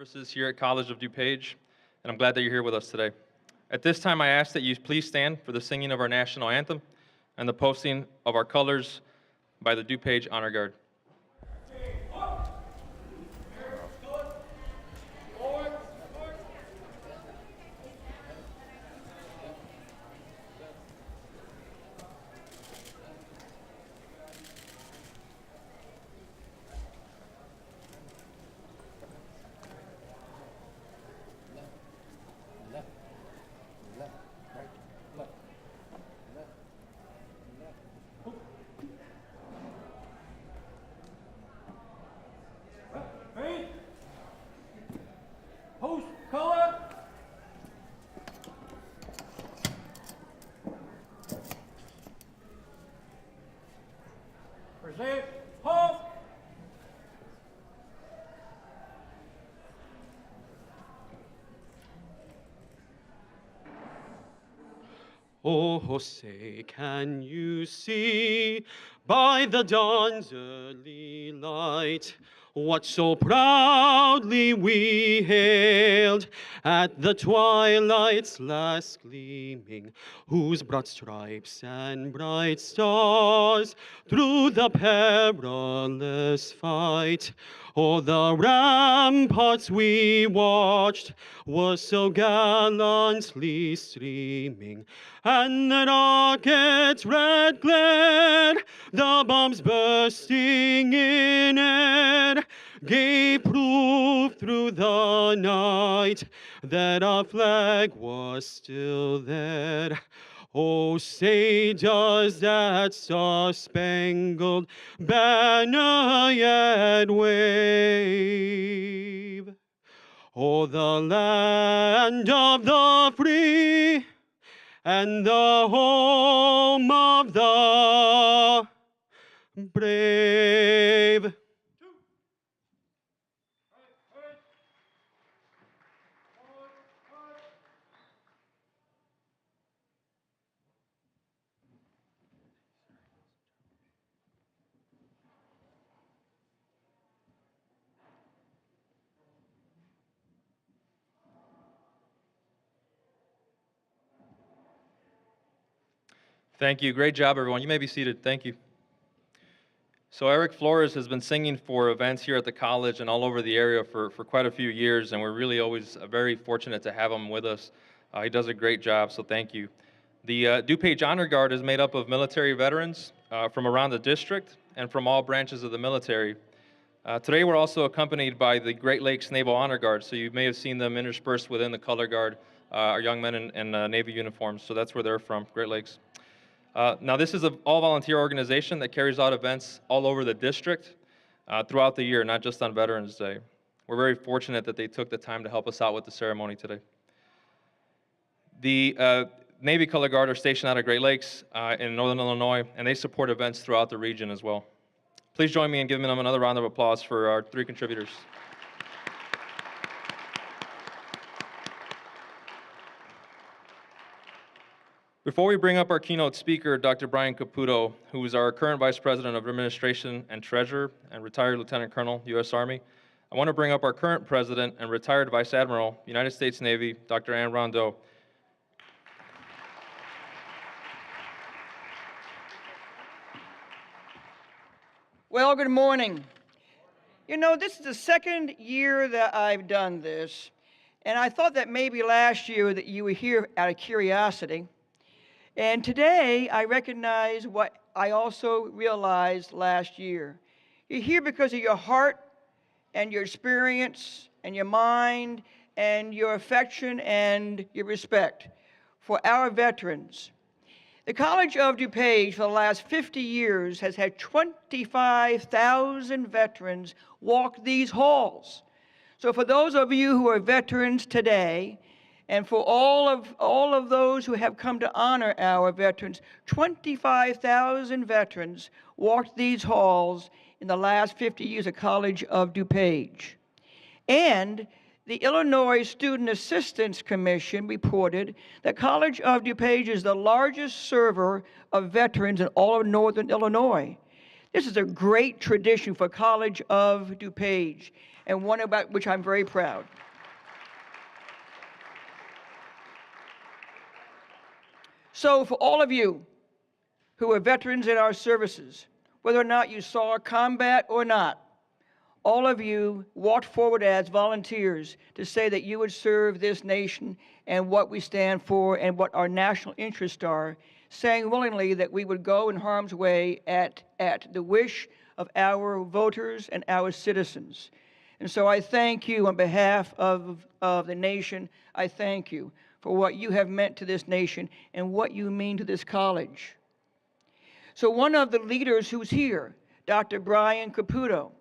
Services here at College of DuPage, and I'm glad that you're here with us today. At this time, I ask that you please stand for the singing of our National Anthem and the posting of our colors by the DuPage Honor Guard. Present, halt! Oh, say, can you see by the dawn's early light what so proudly we hailed at the twilight's last gleaming, whose broad stripes and bright stars through the perilous fight o'er the ramparts we watched was so gallantly streaming, and the rocket's red glare, the bombs bursting in air, gave proof through the night that our flag was still there. Oh, say, does that star-spangled banner yet wave o'er the land of the free and the home of the brave? Thank you. Great job, everyone. You may be seated. Thank you. So Eric Flores has been singing for events here at the college and all over the area for quite a few years, and we're really always very fortunate to have him with us. He does a great job, so thank you. The DuPage Honor Guard is made up of military veterans from around the district and from all branches of the military. Today we're also accompanied by the Great Lakes Naval Honor Guard, so you may have seen them interspersed within the color guard, our young men in Navy uniforms, so that's where they're from, Great Lakes. Now, this is an all-volunteer organization that carries out events all over the district throughout the year, not just on Veterans Day. We're very fortunate that they took the time to help us out with the ceremony today. The Navy Color Guard are stationed out of Great Lakes in Northern Illinois, and they support events throughout the region as well. Please join me in giving them another round of applause for our three contributors. Before we bring up our keynote speaker, Dr. Brian Caputo, who is our current Vice President of Administration and Treasurer and retired Lieutenant Colonel, U.S. Army, I want to bring up our current President and retired Vice Admiral, United States Navy, Dr. Rondeau. Well, good morning. You know, this is the second year that I've done this, and I thought that maybe last year that you were here out of curiosity. And today, I recognize what I also realized last year. You're here because of your heart and your experience and your mind and your affection and your respect for our veterans. The College of DuPage for the last 50 years has had 25,000 veterans walk these halls. So for those of you who are veterans today, and for all of those who have come to honor our veterans, 25,000 veterans walked these halls in the last 50 years of College of DuPage. And the Illinois Student Assistance Commission reported that College of DuPage is the largest server of veterans in all of Northern Illinois. This is a great tradition for College of DuPage. and one about which I'm very proud. So for all of you who are veterans in our services, whether or not you saw combat or not, all of you walked forward as volunteers to say that you would serve this nation and what we stand for and what our national interests are, saying willingly that we would go in harm's way at the wish of our voters and our citizens. And so I thank you on behalf of the nation. I thank you for what you have meant to this nation and what you mean to this college. So one of the leaders who's here, Dr. Brian Caputo,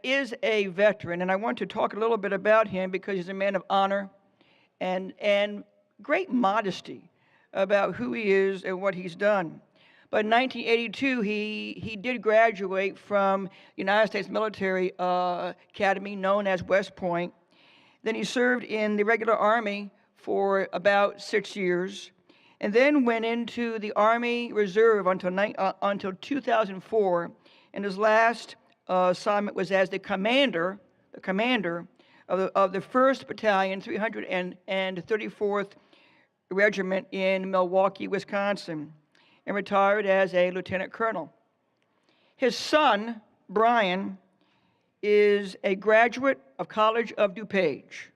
is a veteran, and I want to talk a little bit about him because he's a man of honor and great modesty about who he is and what he's done. But in 1982, he did graduate from the United States Military Academy known as West Point. Then he served in the regular Army for about 6 years, and then went into the Army Reserve until 2004, and his last assignment was as the commander of the 1st Battalion, 334th Regiment in Milwaukee, Wisconsin, and retired as a lieutenant colonel. His son, Brian, is a graduate of College of DuPage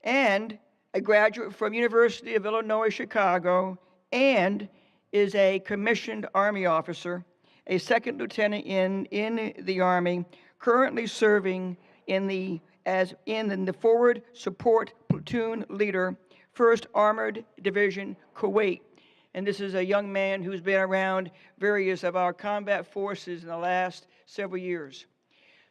and a graduate from University of Illinois, Chicago, and is a commissioned Army officer, a second lieutenant in the Army, currently serving in the Forward Support Platoon Leader, 1st Armored Division, Kuwait. And this is a young man who's been around various of our combat forces in the last several years.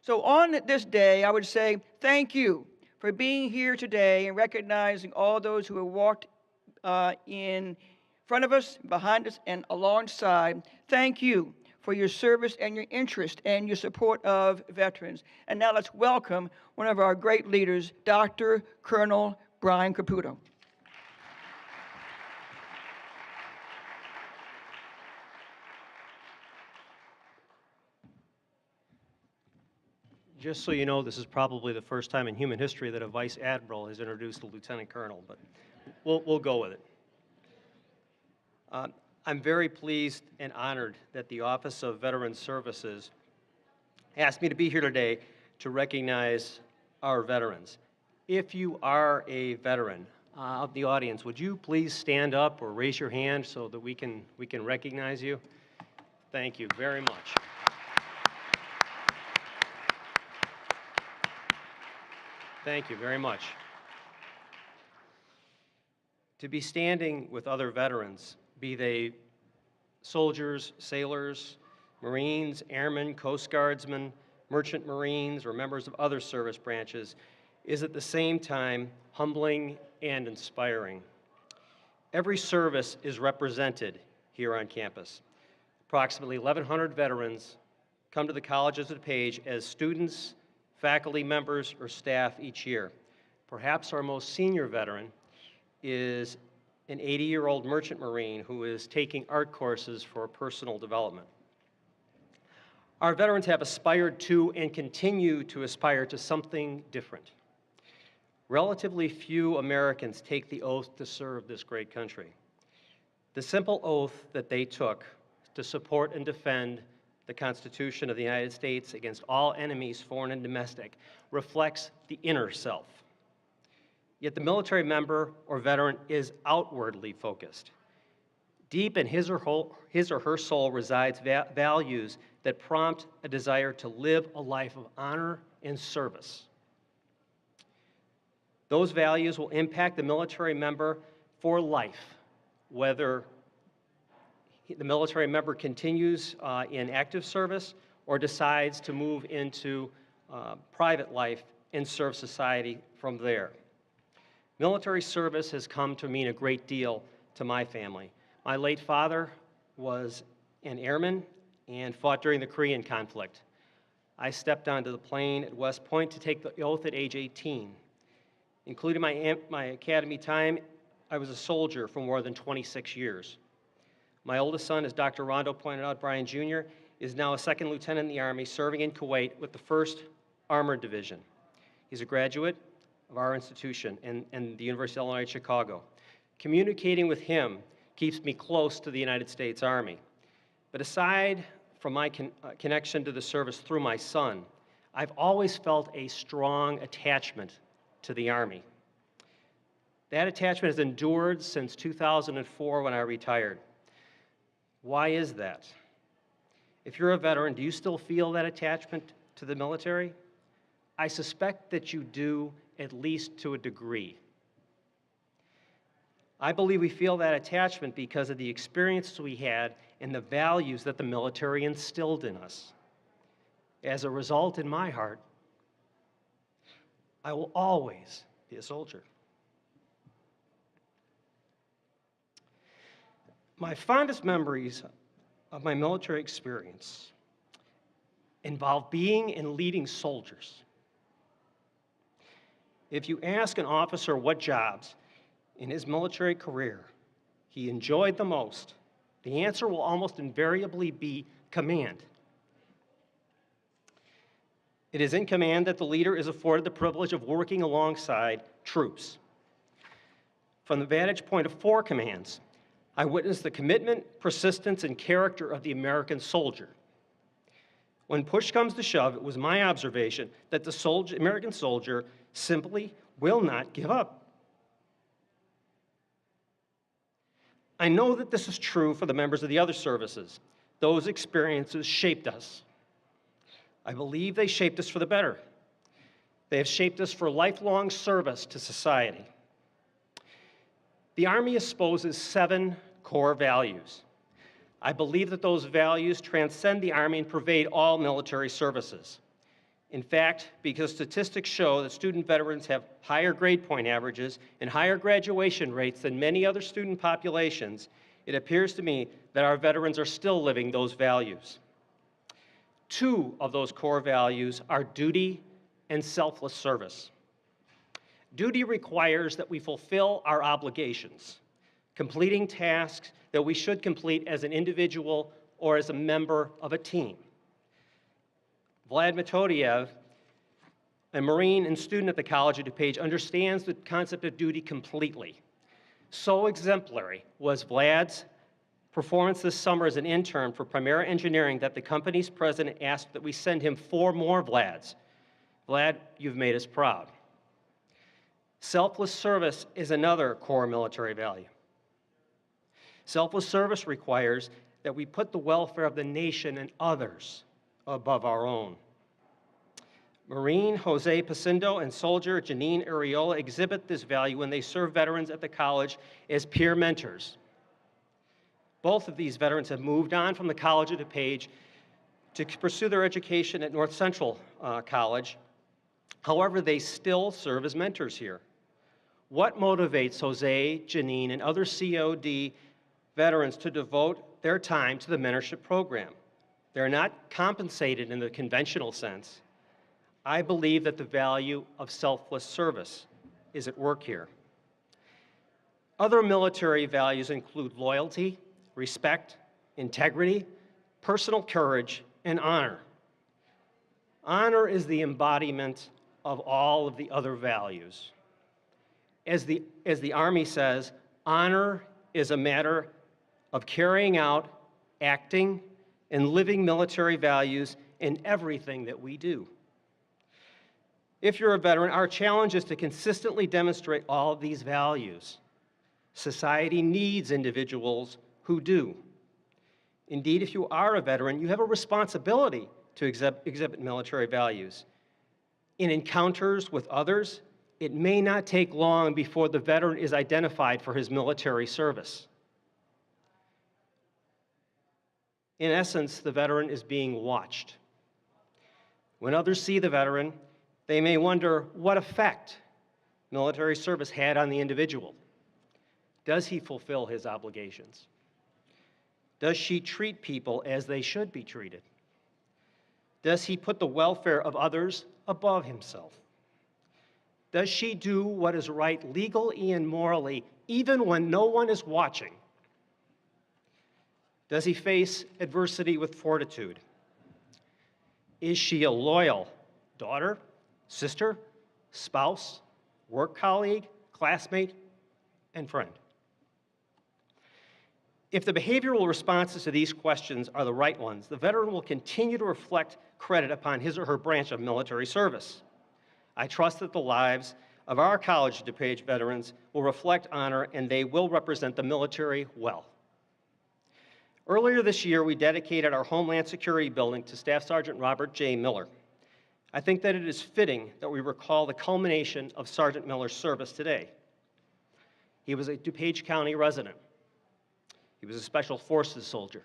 So on this day, I would say thank you for being here today and recognizing all those who have walked in front of us, behind us, and alongside. Thank you for your service and your interest and your support of veterans. And now let's welcome one of our great leaders, Dr. Colonel Brian Caputo. Just so you know, this is probably the first time in human history that a vice admiral has introduced a lieutenant colonel, but we'll go with it. I'm very pleased and honored that the Office of Veterans Services asked me to be here today to recognize our veterans. If you are a veteran of the audience, would you please stand up or raise your hand so that we can recognize you? Thank you very much. Thank you very much. To be standing with other veterans, be they soldiers, sailors, Marines, airmen, Coast Guardsmen, merchant Marines, or members of other service branches, is at the same time humbling and inspiring. Every service is represented here on campus. Approximately 1,100 veterans come to the College of DuPage as students, faculty members, or staff each year. Perhaps our most senior veteran is an 80-year-old merchant Marine who is taking art courses for personal development. Our veterans have aspired to and continue to aspire to something different. Relatively few Americans take the oath to serve this great country. The simple oath that they took to support and defend the Constitution of the United States against all enemies, foreign and domestic, reflects the inner self. Yet the military member or veteran is outwardly focused. Deep in his or her soul resides values that prompt a desire to live a life of honor and service. Those values will impact the military member for life, whether the military member continues in active service or decides to move into private life and serve society from there. Military service has come to mean a great deal to my family. My late father was an airman and fought during the Korean conflict. I stepped onto the plane at West Point to take the oath at age 18. Including my academy time, I was a soldier for more than 26 years. My oldest son, as Dr. Rondeau pointed out, Brian Jr., is now a second lieutenant in the Army, serving in Kuwait with the 1st Armored Division. He's a graduate of our institution and the University of Illinois at Chicago. Communicating with him keeps me close to the United States Army. But aside from my connection to the service through my son, I've always felt a strong attachment to the Army. That attachment has endured since 2004 when I retired. Why is that? If you're a veteran, do you still feel that attachment to the military? I suspect that you do, at least to a degree. I believe we feel that attachment because of the experiences we had and the values that the military instilled in us. As a result, in my heart, I will always be a soldier. My fondest memories of my military experience involve being and leading soldiers. If you ask an officer what jobs in his military career he enjoyed the most, the answer will almost invariably be command. It is in command that the leader is afforded the privilege of working alongside troops. From the vantage point of 4 commands, I witnessed the commitment, persistence, and character of the American soldier. When push comes to shove, it was my observation that the American soldier simply will not give up. I know that this is true for the members of the other services. Those experiences shaped us. I believe they shaped us for the better. They have shaped us for lifelong service to society. The Army exposes 7 core values. I believe that those values transcend the Army and pervade all military services. In fact, because statistics show that student veterans have higher grade point averages and higher graduation rates than many other student populations, it appears to me that our veterans are still living those values. 2 of those core values are duty and selfless service. Duty requires that we fulfill our obligations, completing tasks that we should complete as an individual or as a member of a team. Vlad Metodiev, a Marine and student at the College of DuPage, understands the concept of duty completely. So exemplary was Vlad's performance this summer as an intern for Primera Engineering that the company's president asked that we send him 4 more Vlads. Vlad, you've made us proud. Selfless service is another core military value. Selfless service requires that we put the welfare of the nation and others above our own. Marine Jose Pacindo and soldier Janine Ariola exhibit this value when they serve veterans at the college as peer mentors. Both of these veterans have moved on from the College of DuPage to pursue their education at North Central College. However, they still serve as mentors here. What motivates Jose, Janine, and other COD veterans to devote their time to the mentorship program? They're not compensated in the conventional sense. I believe that the value of selfless service is at work here. Other military values include loyalty, respect, integrity, personal courage, and honor. Honor is the embodiment of all of the other values. As the Army says, honor is a matter of carrying out, acting, and living military values in everything that we do. If you're a veteran, our challenge is to consistently demonstrate all of these values. Society needs individuals who do. Indeed, if you are a veteran, you have a responsibility to exhibit military values. In encounters with others, it may not take long before the veteran is identified for his military service. In essence, the veteran is being watched. When others see the veteran, they may wonder what effect military service had on the individual. Does he fulfill his obligations? Does she treat people as they should be treated? Does he put the welfare of others above himself? Does she do what is right legally and morally, even when no one is watching? Does he face adversity with fortitude? Is she a loyal daughter, sister, spouse, work colleague, classmate, and friend. If the behavioral responses to these questions are the right ones, the veteran will continue to reflect credit upon his or her branch of military service. I trust that the lives of our College of DuPage veterans will reflect honor and they will represent the military well. Earlier this year, we dedicated our Homeland Security building to Staff Sergeant Robert J. Miller. I think that it is fitting that we recall the culmination of Sergeant Miller's service today. He was a DuPage County resident. He was a Special Forces soldier.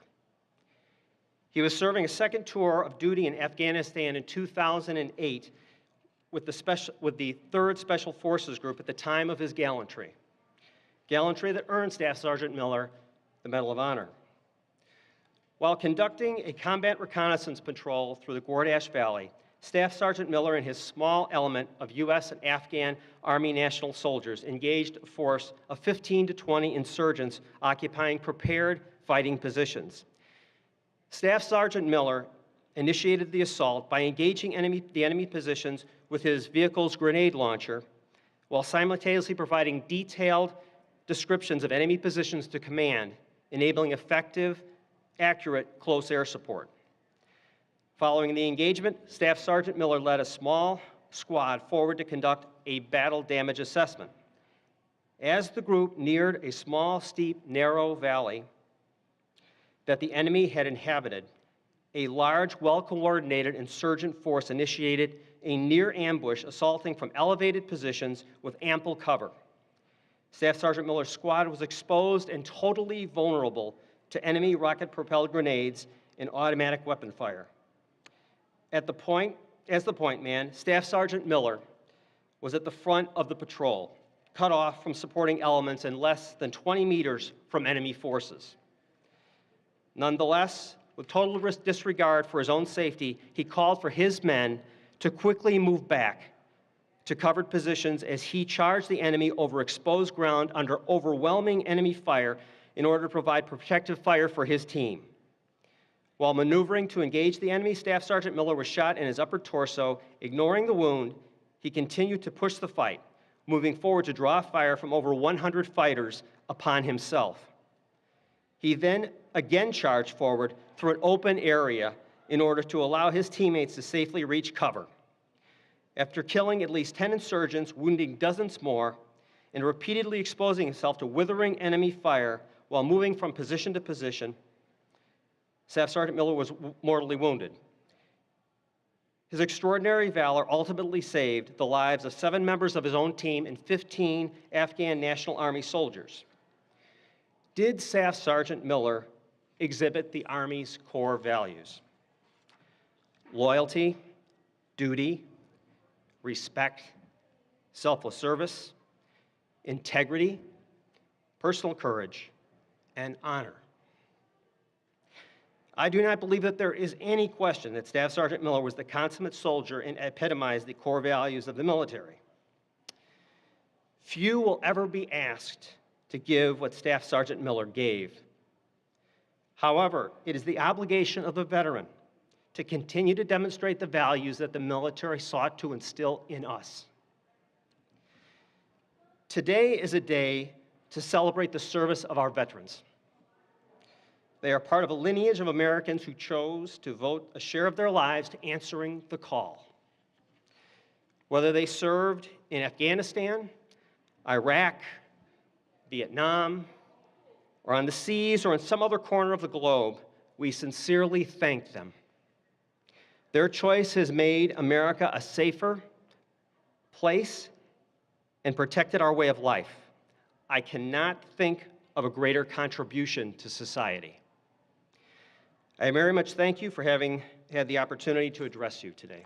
He was serving a second tour of duty in Afghanistan in 2008 with the 3rd Special Forces Group at the time of his gallantry. Gallantry that earned Staff Sergeant Miller the Medal of Honor. While conducting a combat reconnaissance patrol through the Gordash Valley, Staff Sergeant Miller and his small element of U.S. and Afghan Army National soldiers engaged a force of 15 to 20 insurgents occupying prepared fighting positions. Staff Sergeant Miller initiated the assault by engaging the enemy positions with his vehicle's grenade launcher, while simultaneously providing detailed descriptions of enemy positions to command, enabling effective, accurate close air support. Following the engagement, Staff Sergeant Miller led a small squad forward to conduct a battle damage assessment. As the group neared a small, steep, narrow valley that the enemy had inhabited, a large, well-coordinated insurgent force initiated a near ambush, assaulting from elevated positions with ample cover. Staff Sergeant Miller's squad was exposed and totally vulnerable to enemy rocket-propelled grenades and automatic weapon fire. As the point man, Staff Sergeant Miller was at the front of the patrol, cut off from supporting elements and less than 20 meters from enemy forces. Nonetheless, with total disregard for his own safety, he called for his men to quickly move back to covered positions as he charged the enemy over exposed ground under overwhelming enemy fire in order to provide protective fire for his team. While maneuvering to engage the enemy, Staff Sergeant Miller was shot in his upper torso. Ignoring the wound, he continued to push the fight, moving forward to draw fire from over 100 fighters upon himself. He then again charged forward through an open area in order to allow his teammates to safely reach cover. After killing at least 10 insurgents, wounding dozens more, and repeatedly exposing himself to withering enemy fire while moving from position to position, Staff Sergeant Miller was mortally wounded. His extraordinary valor ultimately saved the lives of 7 members of his own team and 15 Afghan National Army soldiers. Did Staff Sergeant Miller exhibit the Army's core values? Loyalty, duty, respect, selfless service, integrity, personal courage, and honor. I do not believe that there is any question that Staff Sergeant Miller was the consummate soldier and epitomized the core values of the military. Few will ever be asked to give what Staff Sergeant Miller gave. However, it is the obligation of the veteran to continue to demonstrate the values that the military sought to instill in us. Today is a day to celebrate the service of our veterans. They are part of a lineage of Americans who chose to devote a share of their lives to answering the call. Whether they served in Afghanistan, Iraq, Vietnam, or on the seas or in some other corner of the globe, we sincerely thank them. Their choice has made America a safer place and protected our way of life. I cannot think of a greater contribution to society. I very much thank you for having had the opportunity to address you today.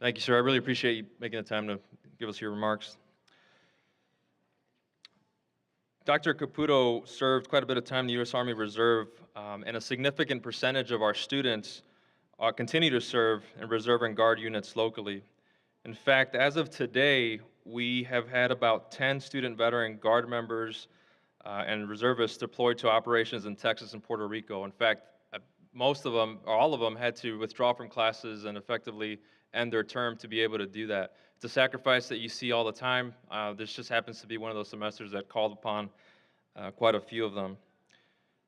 Thank you, sir. I really appreciate you making the time to give us your remarks. Dr. Caputo served quite a bit of time in the U.S. Army Reserve, and a significant percentage of our students continue to serve in Reserve and Guard units locally. In fact, as of today, we have had about 10 student veteran Guard members and reservists deployed to operations in Texas and Puerto Rico. In fact, most of them, or all of them, had to withdraw from classes and effectively end their term to be able to do that. It's a sacrifice that you see all the time. This just happens to be one of those semesters that called upon quite a few of them.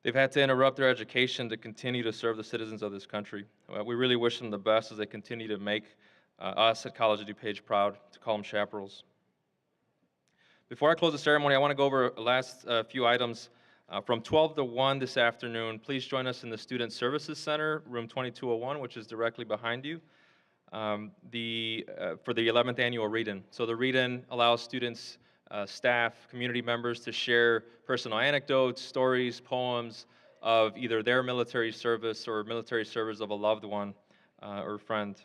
They've had to interrupt their education to continue to serve the citizens of this country. We really wish them the best as they continue to make us at College of DuPage proud to call them chaparrals. Before I close the ceremony, I want to go over the last few items. From 12 to 1 this afternoon, please join us in the Student Services Center, room 2201, which is directly behind you, for the 11th annual read-in. So the read-in allows students, staff, community members to share personal anecdotes, stories, poems of either their military service or military service of a loved one or friend.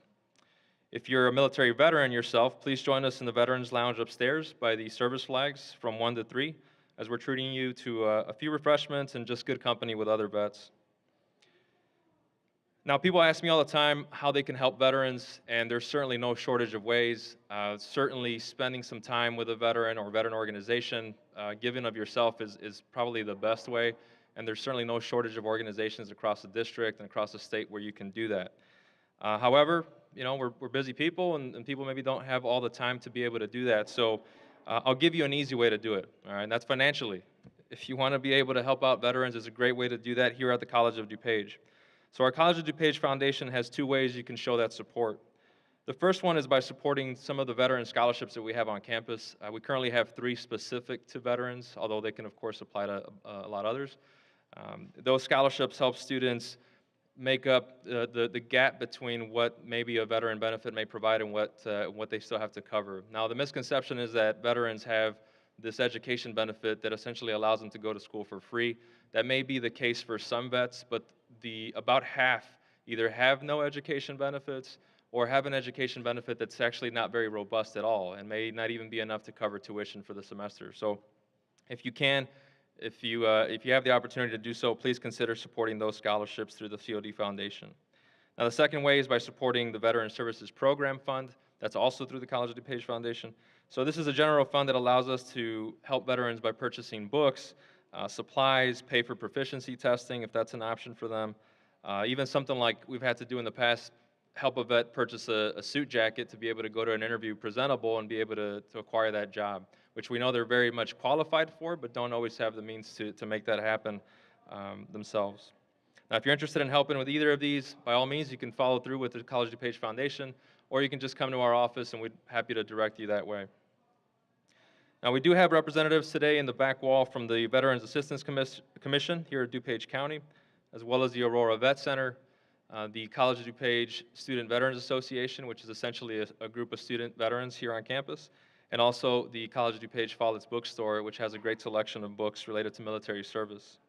If you're a military veteran yourself, please join us in the Veterans Lounge upstairs by the service flags from 1 to 3, as we're treating you to a few refreshments and just good company with other vets. Now, people ask me all the time how they can help veterans, and there's certainly no shortage of ways. Certainly spending some time with a veteran or veteran organization, giving of yourself is probably the best way, and there's certainly no shortage of organizations across the district and across the state where you can do that. However, you know, we're busy people, and people maybe don't have all the time to be able to do that. So I'll give you an easy way to do it, all right, and that's financially. If you want to be able to help out veterans, it's a great way to do that here at the College of DuPage. So our College of DuPage Foundation has two ways you can show that support. The first one is by supporting some of the veteran scholarships that we have on campus. We currently have 3 specific to veterans, although they can, of course, apply to a lot of others. Those scholarships help students make up the gap between what maybe a veteran benefit may provide and what they still have to cover. Now, the misconception is that veterans have this education benefit that essentially allows them to go to school for free. That may be the case for some vets, but about half either have no education benefits or have an education benefit that's actually not very robust at all and may not even be enough to cover tuition for the semester. So if you can, if you have the opportunity to do so, please consider supporting those scholarships through the COD Foundation. Now, the second way is by supporting the Veteran Services Program Fund. That's also through the College of DuPage Foundation. So this is a general fund that allows us to help veterans by purchasing books, supplies, pay for proficiency testing if that's an option for them. Even something like we've had to do in the past, help a vet purchase a suit jacket to be able to go to an interview presentable and be able to acquire that job, which we know they're very much qualified for, but don't always have the means to make that happen themselves. Now, if you're interested in helping with either of these, by all means, you can follow through with the College of DuPage Foundation, or you can just come to our office and we'd be happy to direct you that way. Now, we do have representatives today in the back wall from the Veterans Assistance Commission here at DuPage County, as well as the Aurora Vet Center, the College of DuPage Student Veterans Association, which is essentially a group of student veterans here on campus, and also the College of DuPage Follett's Bookstore, which has a great selection of books related to military service.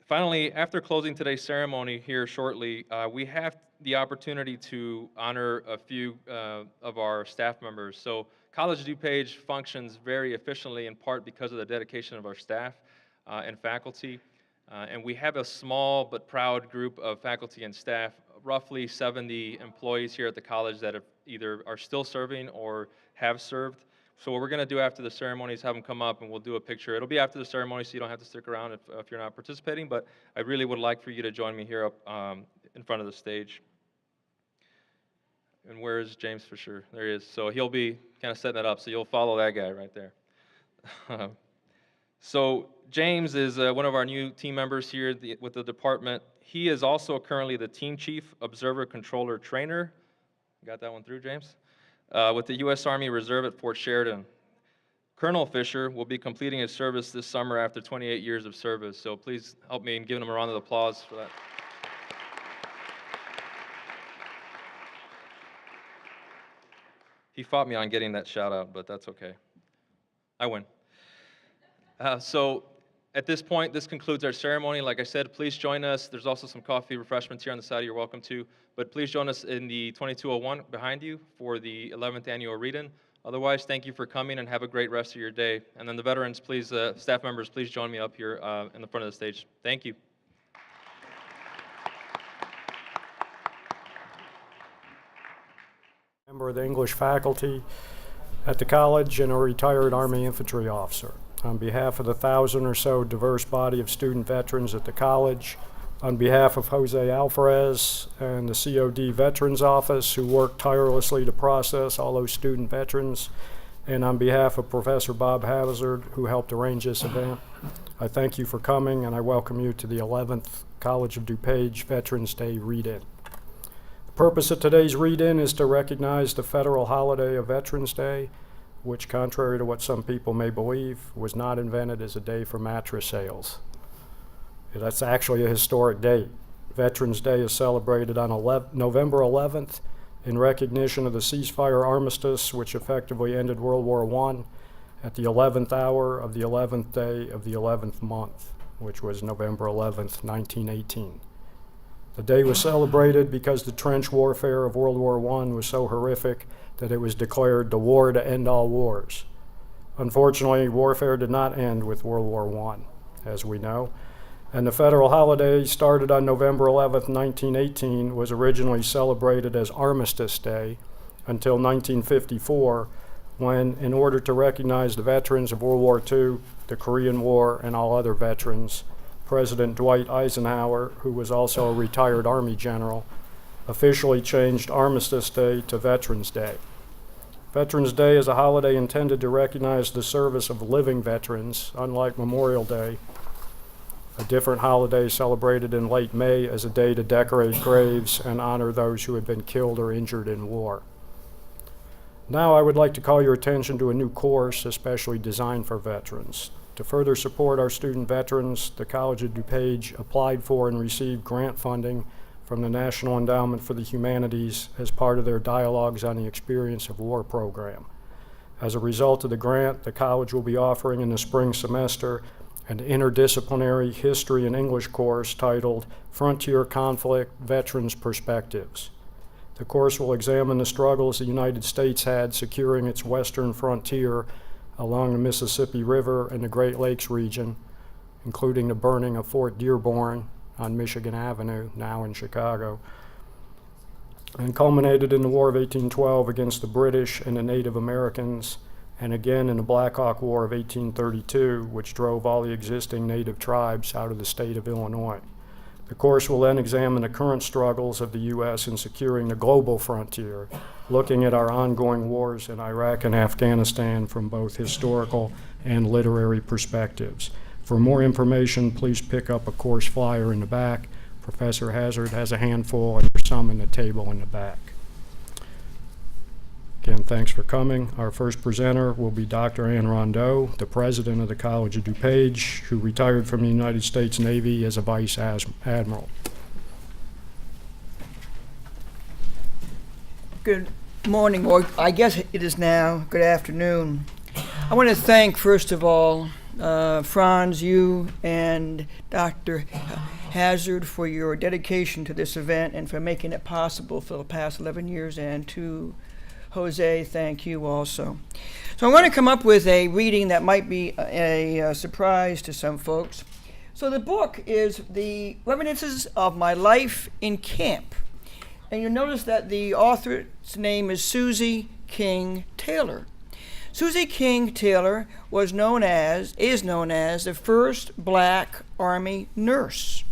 Finally, after closing today's ceremony here shortly, we have the opportunity to honor a few of our staff members. So College of DuPage functions very efficiently in part because of the dedication of our staff and faculty. And we have a small but proud group of faculty and staff, roughly 70 employees here at the college that either are still serving or have served. So what we're going to do after the ceremony is have them come up and we'll do a picture. It'll be after the ceremony, so you don't have to stick around if you're not participating, but I really would like for you to join me here up in front of the stage. And where is James Fisher? There he is. So he'll be kind of setting that up, so you'll follow that guy right there. So James is one of our new team members here with the department. He is also currently the Team Chief Observer Controller Trainer. Got that one through, James? With the U.S. Army Reserve at Fort Sheridan. Colonel Fisher will be completing his service this summer after 28 years of service, so please help me in giving him a round of applause for that. He fought me on getting that shout out, but that's okay. I win. So at this point, this concludes our ceremony. Like I said, please join us. There's also some coffee refreshments here on the side you're welcome to. But please join us in the 2201 behind you for the 11th annual read-in. Otherwise, thank you for coming and have a great rest of your day. And then the veterans, please, staff members, please join me up here in the front of the stage. Thank you. Member of the English faculty at the college and a retired Army infantry officer. On behalf of the 1,000 or so diverse body of student veterans at the college, on behalf of Jose Alvarez and the COD Veterans Office, who worked tirelessly to process all those student veterans, and on behalf of Professor Bob Hazard, who helped arrange this event, I thank you for coming, and I welcome you to the 11th College of DuPage Veterans Day Read-In. The purpose of today's read-in is to recognize the federal holiday of Veterans Day, which, contrary to what some people may believe, was not invented as a day for mattress sales. That's actually a historic date. Veterans Day is celebrated on November 11th in recognition of the ceasefire armistice, which effectively ended World War I at the 11th hour of the 11th day of the 11th month, which was November 11th, 1918. The day was celebrated because the trench warfare of World War I was so horrific that it was declared the war to end all wars. Unfortunately, warfare did not end with World War I, as we know, and the federal holiday started on November 11th, 1918, was originally celebrated as Armistice Day until 1954, when, in order to recognize the veterans of World War II, the Korean War, and all other veterans, President Dwight Eisenhower, who was also a retired Army general, officially changed Armistice Day to Veterans Day. Veterans Day is a holiday intended to recognize the service of living veterans, unlike Memorial Day, a different holiday celebrated in late May as a day to decorate graves and honor those who had been killed or injured in war. Now I would like to call your attention to a new course especially designed for veterans. To further support our student veterans, the College of DuPage applied for and received grant funding from the National Endowment for the Humanities as part of their Dialogues on the Experience of War program. As a result of the grant, the college will be offering in the spring semester an interdisciplinary history and English course titled Frontier Conflict Veterans Perspectives. The course will examine the struggles the United States had securing its western frontier along the Mississippi River and the Great Lakes region, including the burning of Fort Dearborn on Michigan Avenue, now in Chicago, and culminated in the War of 1812 against the British and the Native Americans, and again in the Black Hawk War of 1832, which drove all the existing Native tribes out of the state of Illinois. The course will then examine the current struggles of the U.S. in securing the global frontier, looking at our ongoing wars in Iraq and Afghanistan from both historical and literary perspectives. For more information, please pick up a course flyer in the back. Professor Hazard has a handful, and there's some in the table in the back. Again, thanks for coming. Our first presenter will be Dr. Anne Rondeau, the president of the College of DuPage, who retired from the United States Navy as a vice admiral. Good morning, or I guess it is now good afternoon. I want to thank, first of all, Franz, you and Dr. Hazard for your dedication to this event and for making it possible for the past 11 years, and to Jose, thank you also. So I'm going to come up with a reading that might be a surprise to some folks. So the book is The Reminiscences of My Life in Camp. And you'll notice that the author's name is Susie King Taylor. Susie King Taylor is known as the first black Army nurse.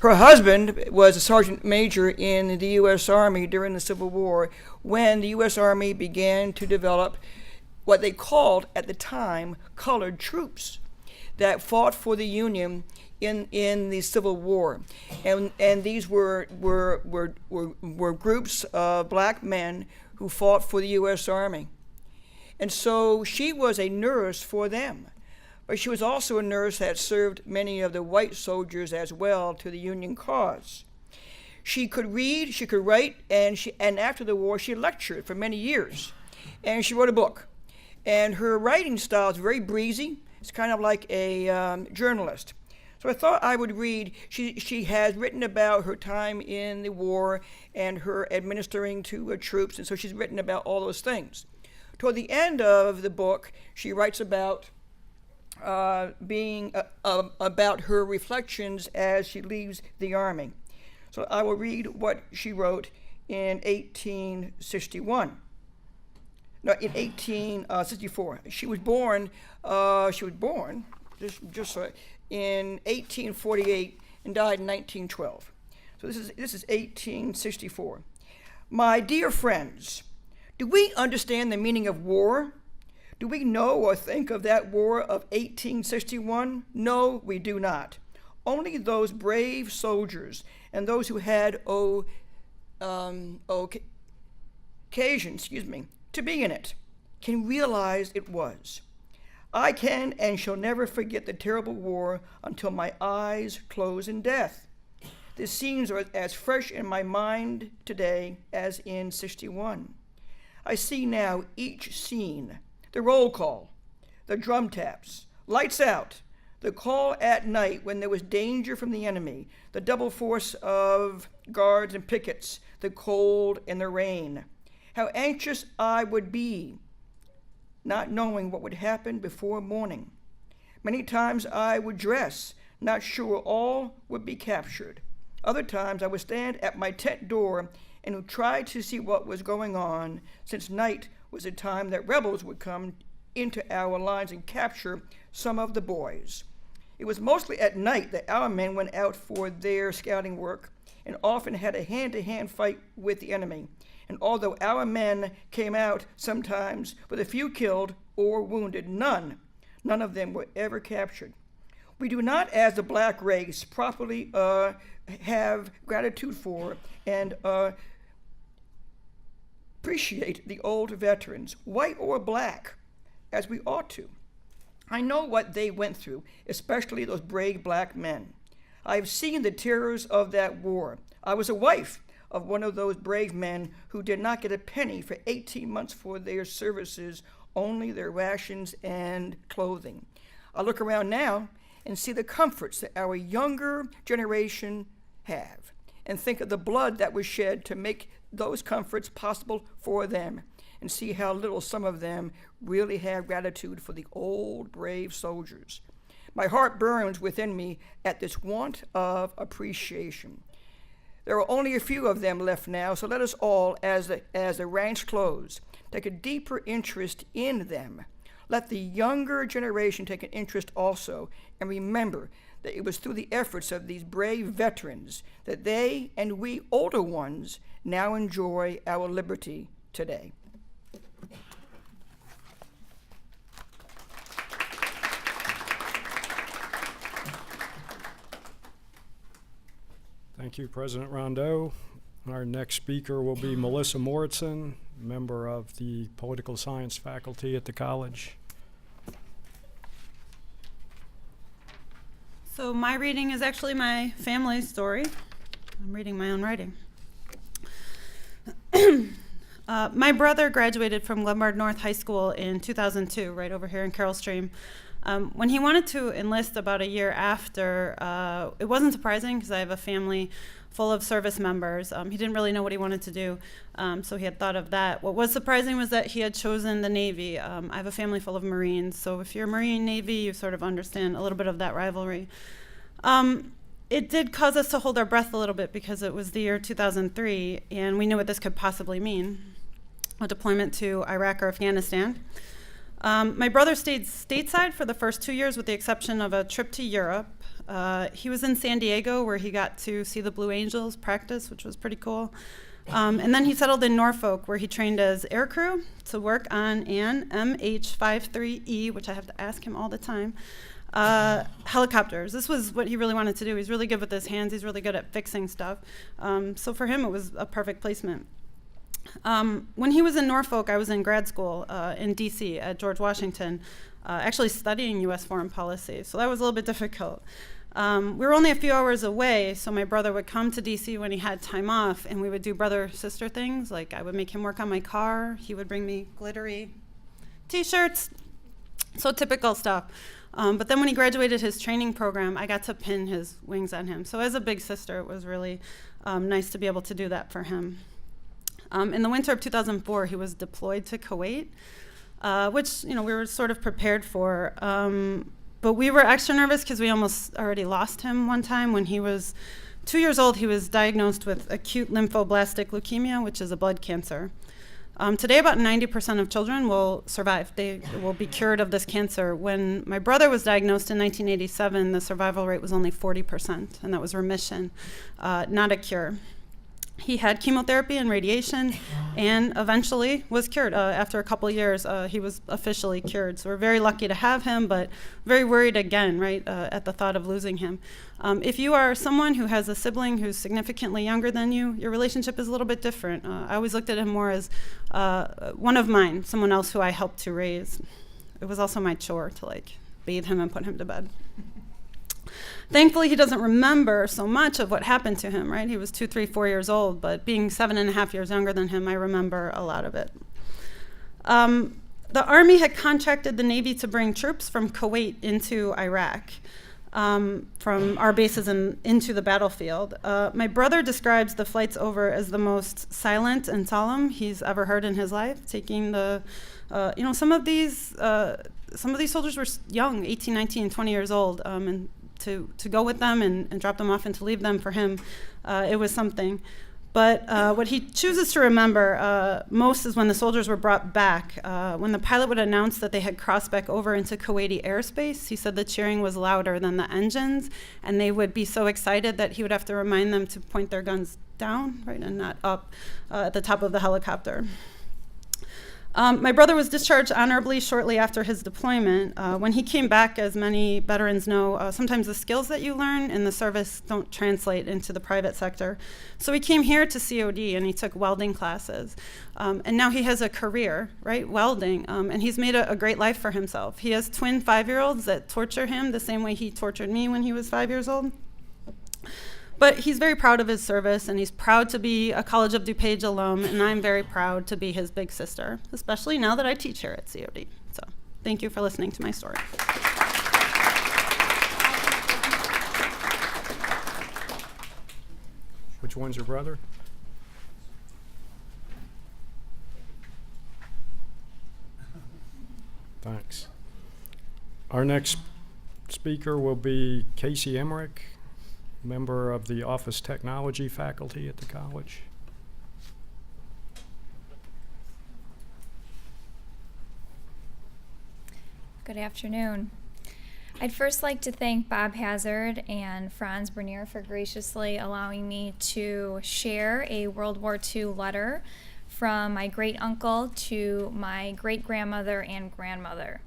Her husband was a sergeant major in the U.S. Army during the Civil War, when the U.S. Army began to develop what they called at the time colored troops that fought for the Union in the Civil War, and these were groups of black men who fought for the U.S. Army, and so she was a nurse for them. But she was also a nurse that served many of the white soldiers as well to the Union cause. She could read, she could write, and after the war she lectured for many years. And she wrote a book. And her writing style is very breezy. It's kind of like a journalist. So I thought I would read. She has written about her time in the war and her administering to troops, and so she's written about all those things. Toward the end of the book, she writes about about her reflections as she leaves the Army. So I will read what she wrote in 1861. No, in 1864. She was born in 1848 and died in 1912. So this is 1864. My dear friends, do we understand the meaning of war? Do we know or think of that war of 1861? No, we do not. Only those brave soldiers and those who had occasion, to be in it can realize it was. I can and shall never forget the terrible war until my eyes close in death. The scenes are as fresh in my mind today as in 61. I see now each scene, the roll call, the drum taps, lights out, the call at night when there was danger from the enemy, the double force of guards and pickets, the cold and the rain. How anxious I would be, not knowing what would happen before morning. Many times I would dress, not sure all would be captured. Other times I would stand at my tent door and would try to see what was going on, since night was the time that rebels would come into our lines and capture some of the boys. It was mostly at night that our men went out for their scouting work and often had a hand-to-hand fight with the enemy. And although our men came out sometimes with a few killed or wounded, none of them were ever captured. We do not, as the black race, properly have gratitude for and appreciate the old veterans, white or black, as we ought to. I know what they went through, especially those brave black men. I've seen the terrors of that war. I was a wife of one of those brave men who did not get a penny for 18 months for their services, only their rations and clothing. I look around now and see the comforts that our younger generation have, and think of the blood that was shed to make those comforts possible for them, and see how little some of them really have gratitude for the old brave soldiers. My heart burns within me at this want of appreciation. There are only a few of them left now, so let us all, as the ranks close, take a deeper interest in them. Let the younger generation take an interest also, and remember that it was through the efforts of these brave veterans that they and we older ones now enjoy our liberty today. Thank you, President Rondeau. Our next speaker will be Melissa Moritzen, member of the Political Science faculty at the college. So my reading is actually my family's story. I'm reading my own writing. My brother graduated from Glenbard North High School in 2002, right over here in Carroll Stream. When he wanted to enlist about a year after, it wasn't surprising because I have a family full of service members. He didn't really know what he wanted to do, so he had thought of that. What was surprising was that he had chosen the Navy. I have a family full of Marines, so if you're Marine Navy, you sort of understand a little bit of that rivalry. It did cause us to hold our breath a little bit because it was the year 2003, and we knew what this could possibly mean, a deployment to Iraq or Afghanistan. My brother stayed stateside for the first 2 years with the exception of a trip to Europe. He was in San Diego where he got to see the Blue Angels practice, which was pretty cool. And then he settled in Norfolk where he trained as aircrew to work on an MH-53E, which I have to ask him all the time, helicopters. This was what he really wanted to do. He's really good with his hands. He's really good at fixing stuff. So for him, it was a perfect placement. When he was in Norfolk, I was in grad school in D.C. at George Washington, actually studying U.S. foreign policy. So that was a little bit difficult. We were only a few hours away, so my brother would come to D.C. when he had time off, and we would do brother-sister things. Like I would make him work on my car. He would bring me glittery T-shirts, so typical stuff. But then when he graduated his training program, I got to pin his wings on him. So as a big sister, it was really nice to be able to do that for him. In the winter of 2004, he was deployed to Kuwait, which we were sort of prepared for. But we were extra nervous because we almost already lost him one time when he was 2 years old, he was diagnosed with acute lymphoblastic leukemia, which is a blood cancer. Today, about 90% of children will survive. They will be cured of this cancer. When my brother was diagnosed in 1987, the survival rate was only 40%, and that was remission, not a cure. He had chemotherapy and radiation and eventually was cured. After a couple years, he was officially cured. So we're very lucky to have him, but very worried again, right, at the thought of losing him. If you are someone who has a sibling who's significantly younger than you, your relationship is a little bit different. I always looked at him more as one of mine, someone else who I helped to raise. It was also my chore to bathe him and put him to bed. Thankfully, he doesn't remember so much of what happened to him, right? He was 2, 3, 4 years old, but being 7.5 years younger than him, I remember a lot of it. The Army had contracted the Navy to bring troops from Kuwait into Iraq, from our bases into the battlefield. My brother describes the flights over as the most silent and solemn he's ever heard in his life, taking some of these soldiers were young, 18, 19, 20 years old, and to go with them and drop them off and to leave them for him, it was something. But what he chooses to remember most is when the soldiers were brought back. When the pilot would announce that they had crossed back over into Kuwaiti airspace, he said the cheering was louder than the engines, and they would be so excited that he would have to remind them to point their guns down, right, and not up at the top of the helicopter. My brother was discharged honorably shortly after his deployment. When he came back, as many veterans know, sometimes the skills that you learn in the service don't translate into the private sector. So he came here to COD and he took welding classes. And now he has a career, right, welding, and he's made a great life for himself. He has twin 5-year-olds that torture him the same way he tortured me when he was 5 years old. But he's very proud of his service, and he's proud to be a College of DuPage alum, and I'm very proud to be his big sister, especially now that I teach here at COD. So thank you for listening to my story. Which one's your brother? Thanks. Our next speaker will be Casey Emmerich, member of the Office Technology faculty at the college. Good afternoon. I'd first like to thank Bob Hazard and Franz Bernier for graciously allowing me to share a World War II letter from my great uncle to my great grandmother and grandmother.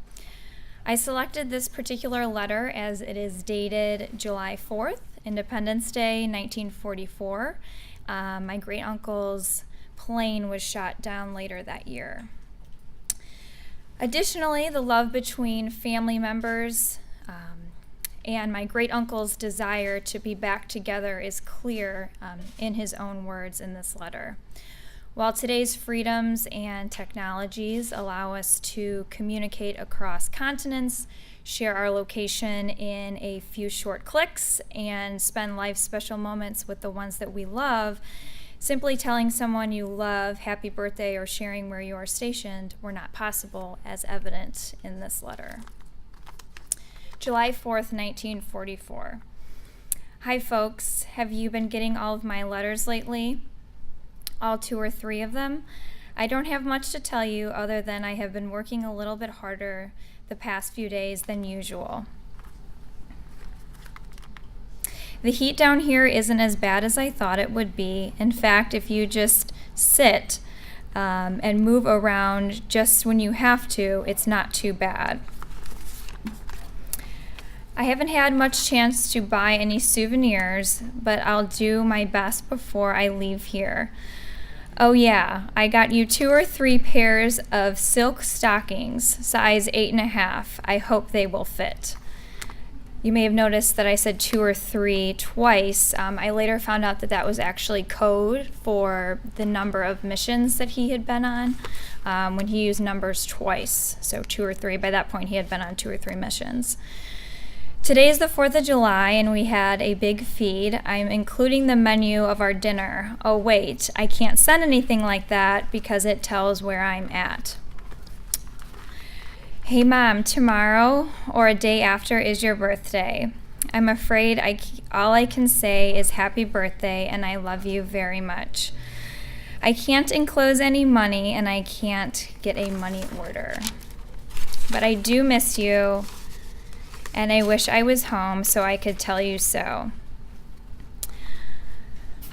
I selected this particular letter as it is dated July 4th, Independence Day, 1944. My great uncle's plane was shot down later that year. Additionally, the love between family members and my great uncle's desire to be back together is clear in his own words in this letter. While today's freedoms and technologies allow us to communicate across continents, share our location in a few short clicks, and spend life's special moments with the ones that we love, simply telling someone you love happy birthday or sharing where you are stationed were not possible, as evident in this letter. July 4th, 1944. Hi folks, have you been getting all of my letters lately? All 2 or 3 of them? I don't have much to tell you other than I have been working a little bit harder the past few days than usual. The heat down here isn't as bad as I thought it would be. In fact, if you just sit and move around just when you have to, it's not too bad. I haven't had much chance to buy any souvenirs, but I'll do my best before I leave here. Oh yeah, I got you 2 or 3 pairs of silk stockings, size 8.5. I hope they will fit. You may have noticed that I said 2 or 3 twice. I later found out that that was actually code for the number of missions that he had been on when he used numbers twice. So 2 or 3. By that point, he had been on 2 or 3 missions. Today is the 4th of July and we had a big feed. I'm including the menu of our dinner. Oh wait, I can't send anything like that because it tells where I'm at. Hey Mom, tomorrow or a day after is your birthday. I'm afraid all I can say is happy birthday and I love you very much. I can't enclose any money and I can't get a money order. But I do miss you and I wish I was home so I could tell you so.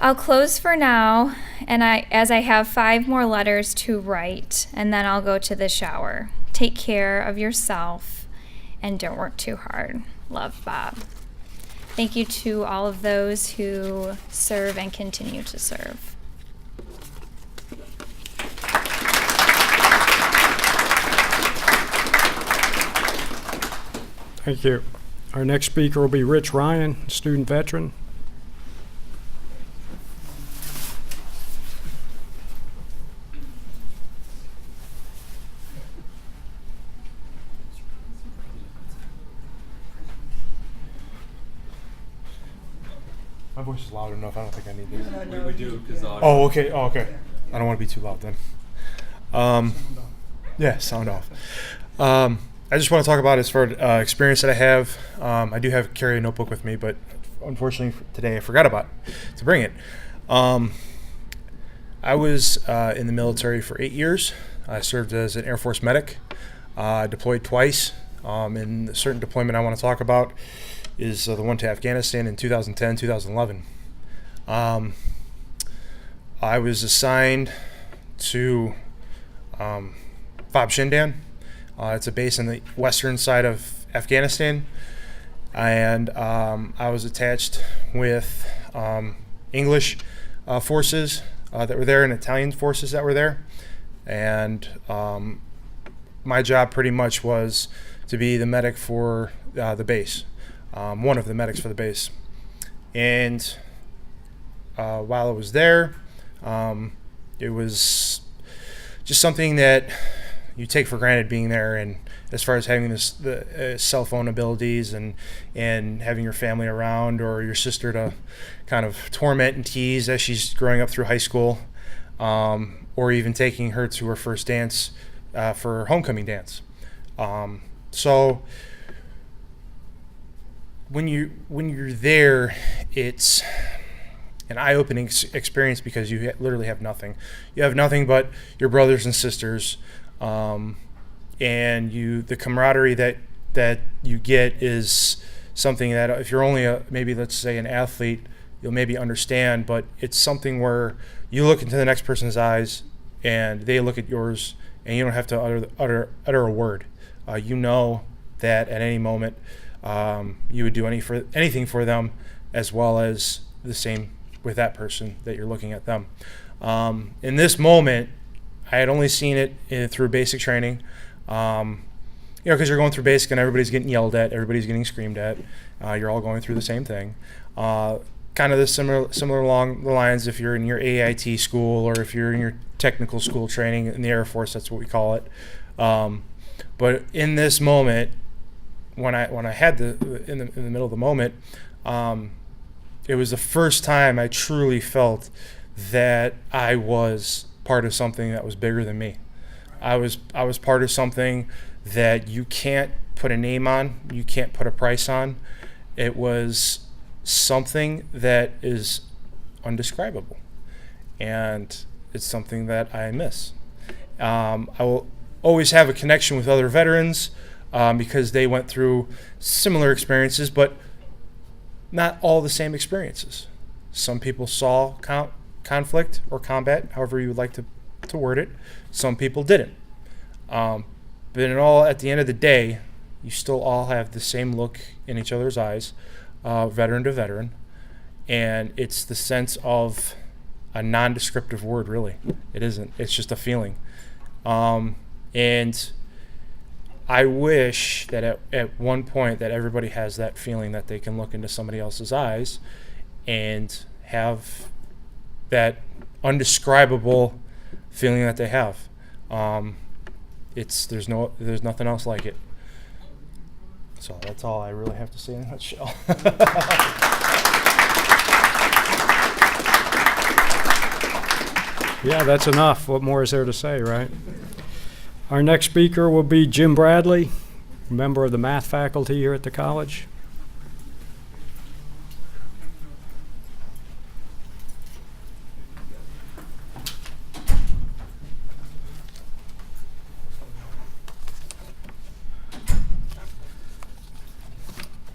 I'll close for now, and as I have 5 more letters to write, and then I'll go to the shower. Take care of yourself, and don't work too hard. Love, Bob. Thank you to all of those who serve and continue to serve. Thank you. Our next speaker will be Rich Ryan, student veteran. My voice is loud enough. I don't think I need this. We do, because Oh, okay. Oh, okay. I don't want to be too loud then. Yeah, sound off. I just want to talk about as far experience that I have. I do carry a notebook with me, but unfortunately today I forgot to bring it. I was in the military for 8 years. I served as an Air Force medic. Deployed twice. And a certain deployment I want to talk about is the one to Afghanistan in 2010, 2011. I was assigned to Fob Shindan. It's a base on the western side of Afghanistan. And I was attached with English forces that were there and Italian forces that were there. And my job pretty much was to be the medic for the base. One of the medics for the base. And while I was there, it was just something that you take for granted being there, and as far as having the cell phone abilities and having your family around or your sister to kind of torment and tease as she's growing up through high school, or even taking her to her first dance for her homecoming dance. So when you're there, it's an eye-opening experience because you literally have nothing. You have nothing but your brothers and sisters, and the camaraderie that you get is something that if you're only maybe let's say an athlete, you'll maybe understand, but it's something where you look into the next person's eyes and they look at yours, and you don't have to utter a word. You know that at any moment you would do anything for them, as well as the same with that person that you're looking at them. In this moment, I had only seen it through basic training, because you're going through basic and everybody's getting yelled at, everybody's getting screamed at. You're all going through the same thing. Kind of the similar along the lines if you're in your AIT school or if you're in your technical school training in the Air Force, that's what we call it. But in this moment, when I had in the middle of the moment, it was the first time I truly felt that I was part of something that was bigger than me. I was part of something that you can't put a name on, you can't put a price on. It was something that is undescribable, and it's something that I miss. I will always have a connection with other veterans because they went through similar experiences, but not all the same experiences. Some people saw conflict or combat, however you would like to word it. Some people didn't. But at the end of the day, you still all have the same look in each other's eyes, veteran to veteran, and it's the sense of a non-descriptive word, really. It isn't. It's just a feeling. And I wish that at one point that everybody has that feeling that they can look into somebody else's eyes and have that undescribable feeling that they have. There's nothing else like it. So that's all I really have to say in a nutshell. Yeah, that's enough. What more is there to say, right? Our next speaker will be Jim Bradley, member of the math faculty here at the college.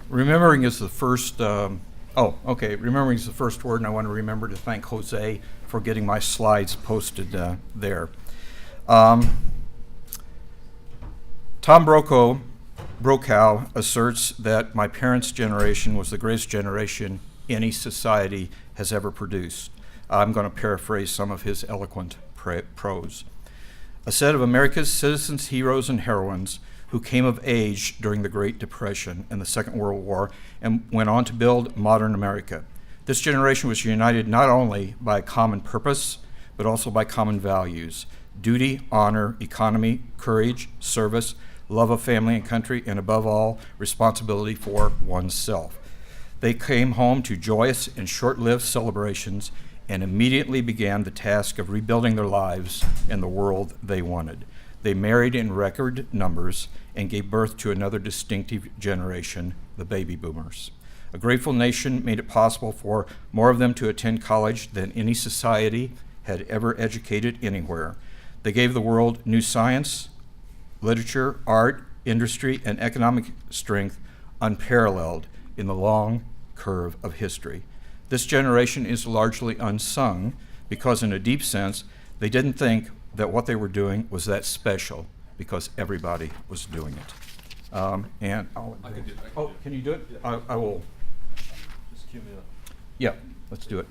Remembering is the first, remembering is the first word, and I want to remember to thank Jose for getting my slides posted there. Tom Brokaw asserts that my parents' generation was the greatest generation any society has ever produced. I'm going to paraphrase some of his eloquent prose. A set of America's citizens, heroes, and heroines who came of age during the Great Depression and the Second World War and went on to build modern America. This generation was united not only by a common purpose, but also by common values: duty, honor, economy, courage, service, love of family and country, and above all, responsibility for oneself. They came home to joyous and short-lived celebrations and immediately began the task of rebuilding their lives and the world they wanted. They married in record numbers and gave birth to another distinctive generation, the baby boomers. A grateful nation made it possible for more of them to attend college than any society had ever educated anywhere. They gave the world new science, literature, art, industry, and economic strength unparalleled in the long curve of history. This generation is largely unsung because, in a deep sense, they didn't think that what they were doing was that special because everybody was doing it. And I'll, I can do it. Oh, can you do it? Yeah. I will. Just cue me up. Yeah, let's do it.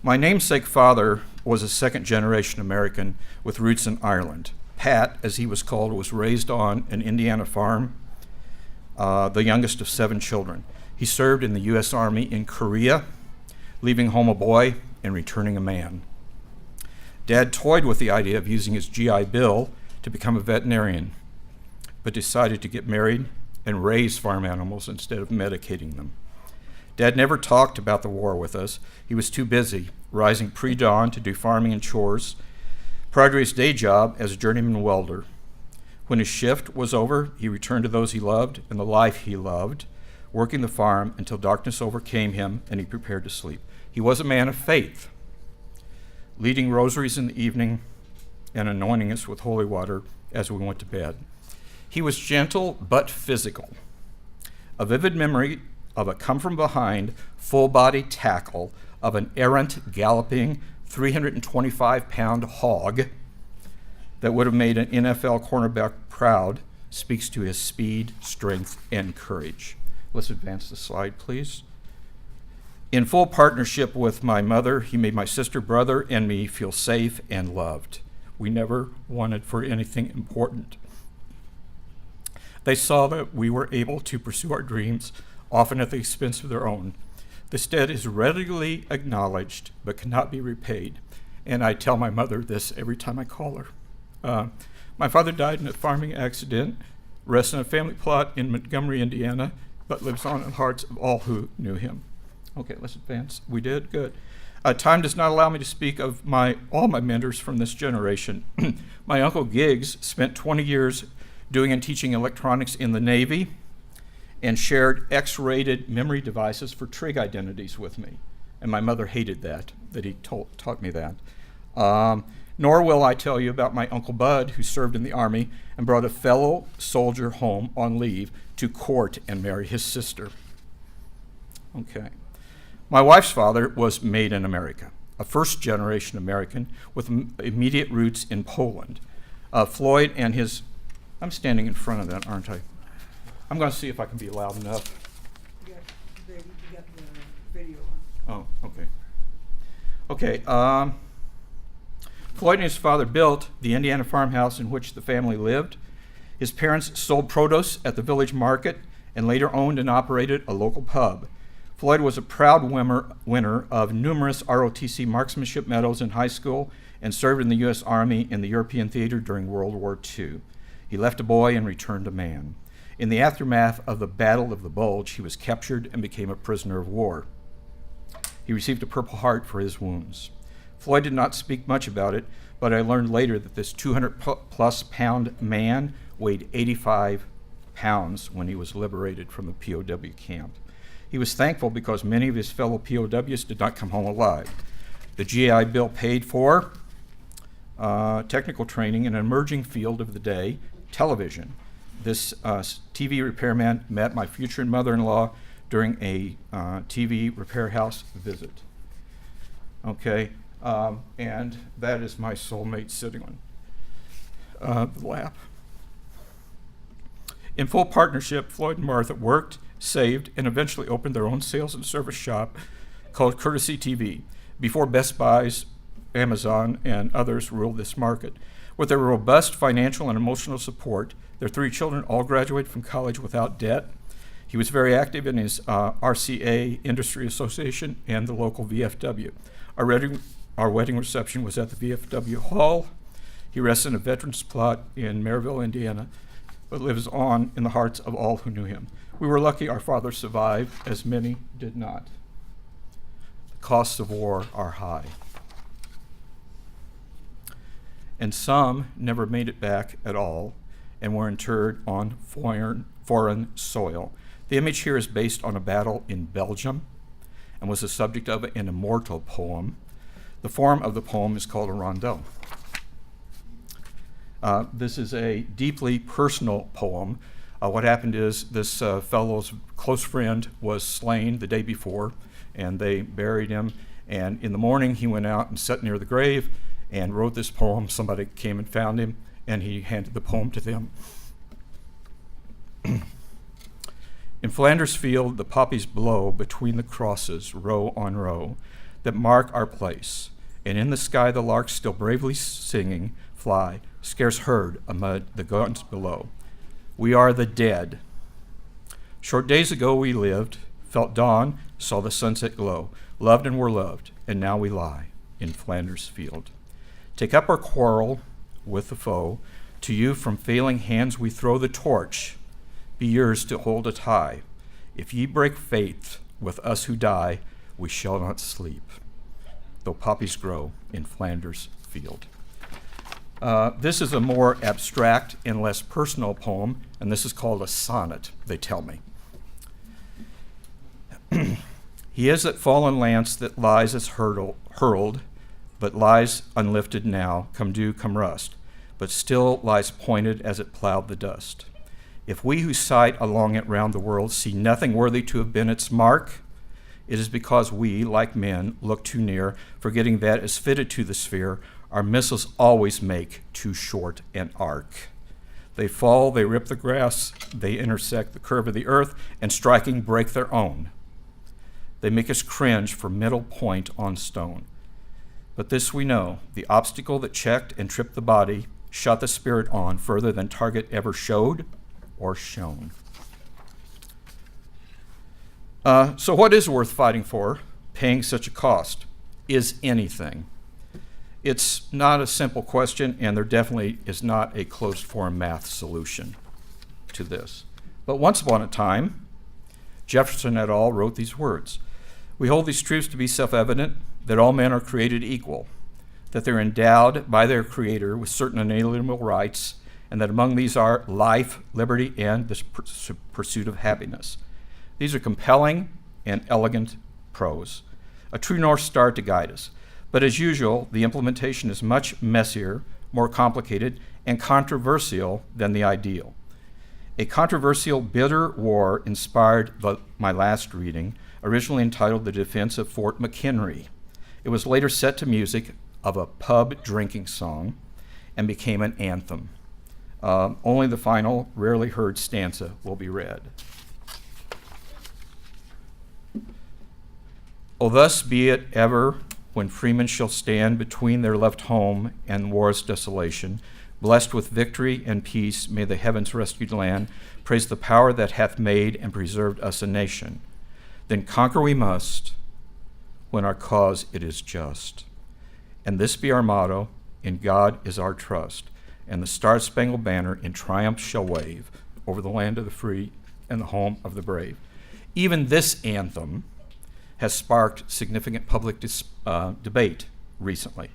My namesake father was a second-generation American with roots in Ireland. Pat, as he was called, was raised on an Indiana farm, the youngest of 7 children. He served in the U.S. Army in Korea, leaving home a boy and returning a man. Dad toyed with the idea of using his GI Bill to become a veterinarian, but decided to get married and raise farm animals instead of medicating them. Dad never talked about the war with us. He was too busy, rising pre-dawn to do farming and chores, prior to his day job as a journeyman welder. When his shift was over, he returned to those he loved and the life he loved, working the farm until darkness overcame him and he prepared to sleep. He was a man of faith, leading rosaries in the evening and anointing us with holy water as we went to bed. He was gentle but physical. A vivid memory of a come-from-behind, full-body tackle of an errant, galloping, 325-pound hog that would have made an NFL cornerback proud speaks to his speed, strength, and courage. Let's advance the slide, please. In full partnership with my mother, he made my sister, brother, and me feel safe and loved. We never wanted for anything important. They saw that we were able to pursue our dreams, often at the expense of their own. This debt is readily acknowledged, but cannot be repaid. And I tell my mother this every time I call her. My father died in a farming accident, rests in a family plot in Montgomery, Indiana, but lives on in the hearts of all who knew him. Okay, let's advance. We did? Good. Time does not allow me to speak of all my mentors from this generation. My uncle Giggs spent 20 years doing and teaching electronics in the Navy and shared X-rated memory devices for trig identities with me. And my mother hated that he taught me that. Nor will I tell you about my Uncle Bud, who served in the Army and brought a fellow soldier home on leave to court and marry his sister. Okay. My wife's father was made in America, a first-generation American with immediate roots in Poland. Floyd and his, I'm standing in front of that, aren't I? I'm going to see if I can be loud enough. You got the video on. Oh, okay. Okay. Floyd and his father built the Indiana farmhouse in which the family lived. His parents sold produce at the village market and later owned and operated a local pub. Floyd was a proud winner of numerous ROTC marksmanship medals in high school and served in the U.S. Army in the European theater during World War II. He left a boy and returned a man. In the aftermath of the Battle of the Bulge, he was captured and became a prisoner of war. He received a Purple Heart for his wounds. Floyd did not speak much about it, but I learned later that this 200-plus pound man weighed 85 pounds when he was liberated from the POW camp. He was thankful because many of his fellow POWs did not come home alive. The GI Bill paid for technical training in an emerging field of the day, television. This TV repairman met my future mother-in-law during a TV repair house visit. Okay, and that is my soulmate sitting on the lap. In full partnership, Floyd and Martha worked, saved, and eventually opened their own sales and service shop called Courtesy TV before Best Buys, Amazon, and others ruled this market. With their robust financial and emotional support, their 3 children all graduated from college without debt. He was very active in his RCA Industry Association and the local VFW. Our wedding reception was at the VFW Hall. He rests in a veterans plot in Maryville, Indiana, but lives on in the hearts of all who knew him. We were lucky our father survived, as many did not. The costs of war are high. And some never made it back at all and were interred on foreign soil. The image here is based on a battle in Belgium and was the subject of an immortal poem. The form of the poem is called a rondeau. This is a deeply personal poem. What happened is this fellow's close friend was slain the day before, and they buried him. And in the morning, he went out and sat near the grave and wrote this poem. Somebody came and found him, and he handed the poem to them. In Flanders Field, the poppies blow between the crosses, row on row, that mark our place. And in the sky, the larks still bravely singing fly, scarce heard amid the guns below. We are the dead. Short days ago we lived, felt dawn, saw the sunset glow, loved and were loved, and now we lie in Flanders Field. Take up our quarrel with the foe. To you from failing hands we throw the torch. Be yours to hold it high. If ye break faith with us who die, we shall not sleep, though poppies grow in Flanders Field. This is a more abstract and less personal poem, and this is called a sonnet, they tell me. He is that fallen lance that lies as hurled, but lies unlifted now, come dew, come rust, but still lies pointed as it plowed the dust. If we who sight along it round the world see nothing worthy to have been its mark, it is because we, like men, look too near, forgetting that, as fitted to the sphere, our missiles always make too short an arc. They fall, they rip the grass, they intersect the curve of the earth, and striking break their own. They make us cringe for middle point on stone. But this we know, the obstacle that checked and tripped the body shot the spirit on further than target ever showed or shown. So what is worth fighting for, paying such a cost? Is anything? It's not a simple question, and there definitely is not a closed-form math solution to this. But once upon a time, Jefferson et al. Wrote these words: "We hold these truths to be self-evident, that all men are created equal, that they're endowed by their Creator with certain inalienable rights, and that among these are life, liberty, and the pursuit of happiness." These are compelling and elegant prose, a true North Star to guide us. But as usual, the implementation is much messier, more complicated, and controversial than the ideal. A controversial, bitter war inspired my last reading, originally entitled The Defense of Fort McHenry. It was later set to music of a pub drinking song and became an anthem. Only the final, rarely heard stanza will be read. "O thus be it ever, when freemen shall stand between their left home and war's desolation, blessed with victory and peace, may the heavens rescued land praise the power that hath made and preserved us a nation. Then conquer we must, when our cause it is just. And this be our motto, in God is our trust, and the star-spangled banner in triumph shall wave over the land of the free and the home of the brave." Even this anthem has sparked significant public debate recently,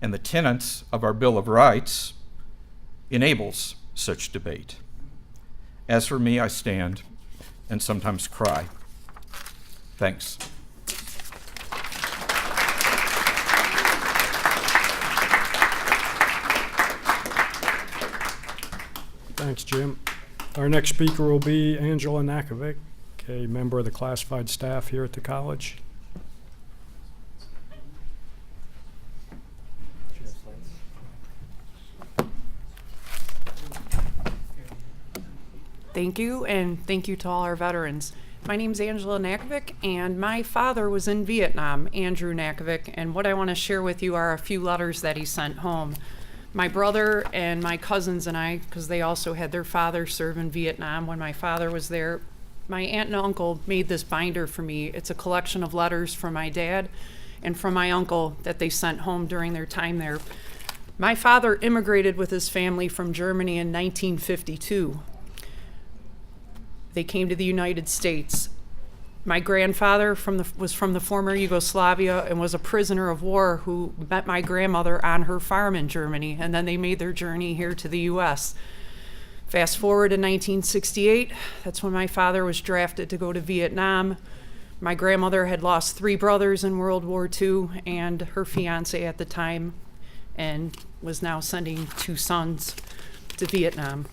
and the tenets of our Bill of Rights enables such debate. As for me, I stand and sometimes cry. Thanks. Thanks, Jim. Our next speaker will be Angela Nakovic, a member of the classified staff here at the college. Thank you, and thank you to all our veterans. My name's Angela Nakovic, and my father was in Vietnam, Andrew Nakovic, and what I want to share with you are a few letters that he sent home. My brother and my cousins and I, because they also had their father serve in Vietnam when my father was there, my aunt and uncle made this binder for me. It's a collection of letters from my dad and from my uncle that they sent home during their time there. My father immigrated with his family from Germany in 1952. They came to the United States. My grandfather was from the former Yugoslavia and was a prisoner of war who met my grandmother on her farm in Germany, and then they made their journey here to the US. Fast forward to 1968, that's when my father was drafted to go to Vietnam. My grandmother had lost 3 brothers in World War II and her fiance at the time, and was now sending 2 sons to Vietnam.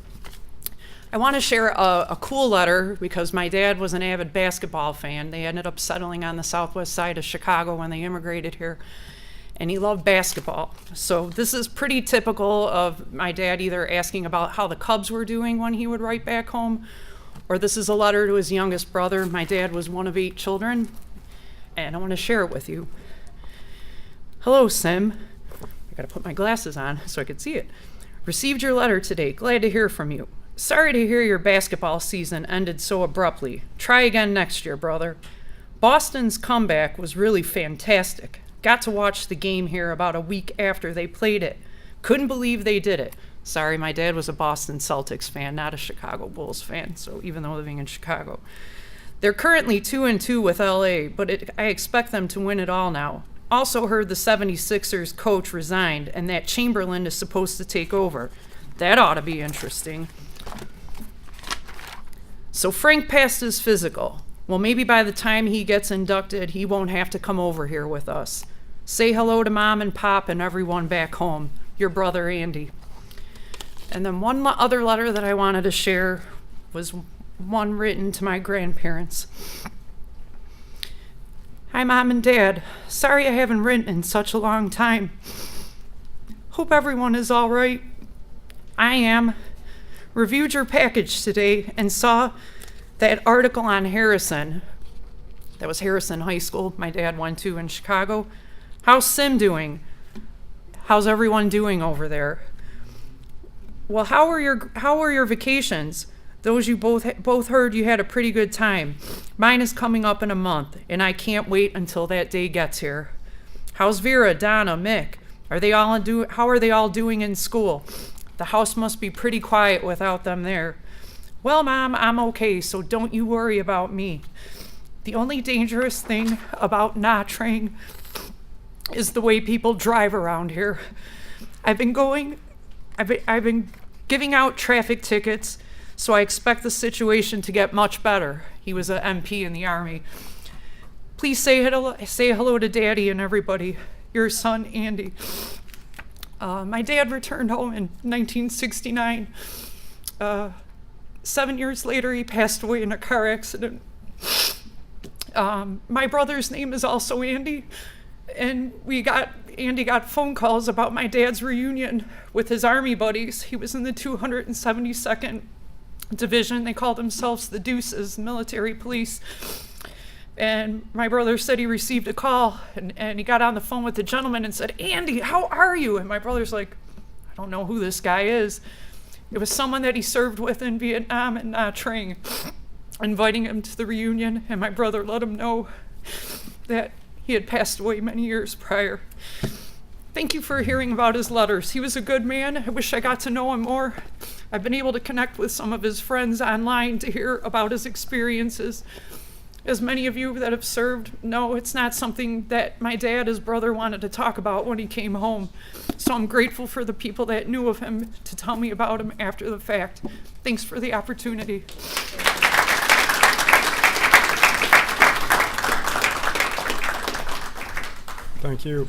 I want to share a cool letter because my dad was an avid basketball fan. They ended up settling on the southwest side of Chicago when they immigrated here, and he loved basketball. So this is pretty typical of my dad either asking about how the Cubs were doing when he would write back home, or this is a letter to his youngest brother. My dad was one of 8 children, and I want to share it with you. Hello, Sim. I gotta put my glasses on so I could see it. Received your letter today. Glad to hear from you. Sorry to hear your basketball season ended so abruptly. Try again next year, brother. Boston's comeback was really fantastic. Got to watch the game here about a week after they played it. Couldn't believe they did it. Sorry, my dad was a Boston Celtics fan, not a Chicago Bulls fan, so even though living in Chicago. They're currently 2-2 with LA, but I expect them to win it all now. Also heard the 76ers coach resigned and that Chamberlain is supposed to take over. That ought to be interesting. So Frank passed his physical. Well, maybe by the time he gets inducted, he won't have to come over here with us. Say hello to Mom and Pop and everyone back home. Your brother, Andy. And then one other letter that I wanted to share was one written to my grandparents. Hi, Mom and Dad. Sorry I haven't written in such a long time. Hope everyone is all right. I am. Reviewed your package today and saw that article on Harrison. That was Harrison High School my dad went to in Chicago. How's Sim doing? How's everyone doing over there? Well, how were your vacations? Those you both heard you had a pretty good time. Mine is coming up in a month, and I can't wait until that day gets here. How's Vera, Donna, Mick? How are they all doing in school? The house must be pretty quiet without them there. Well, Mom, I'm okay, so don't you worry about me. The only dangerous thing about Nha Trang is the way people drive around here. I've been giving out traffic tickets, so I expect the situation to get much better. He was an MP in the Army. Please say hello to Daddy and everybody. Your son, Andy. My dad returned home in 1969. 7 years later, he passed away in a car accident. My brother's name is also Andy, and Andy got phone calls about my dad's reunion with his Army buddies. He was in the 272nd Division. They called themselves the Deuces, military police. And my brother said he received a call, and he got on the phone with the gentleman and said, Andy, how are you? And my brother's like, I don't know who this guy is. It was someone that he served with in Vietnam and Nha Trang, inviting him to the reunion, and my brother let him know that he had passed away many years prior. Thank you for hearing about his letters. He was a good man. I wish I got to know him more. I've been able to connect with some of his friends online to hear about his experiences. As many of you that have served know, it's not something that my dad, his brother, wanted to talk about when he came home. So I'm grateful for the people that knew of him to tell me about him after the fact. Thanks for the opportunity. Thank you.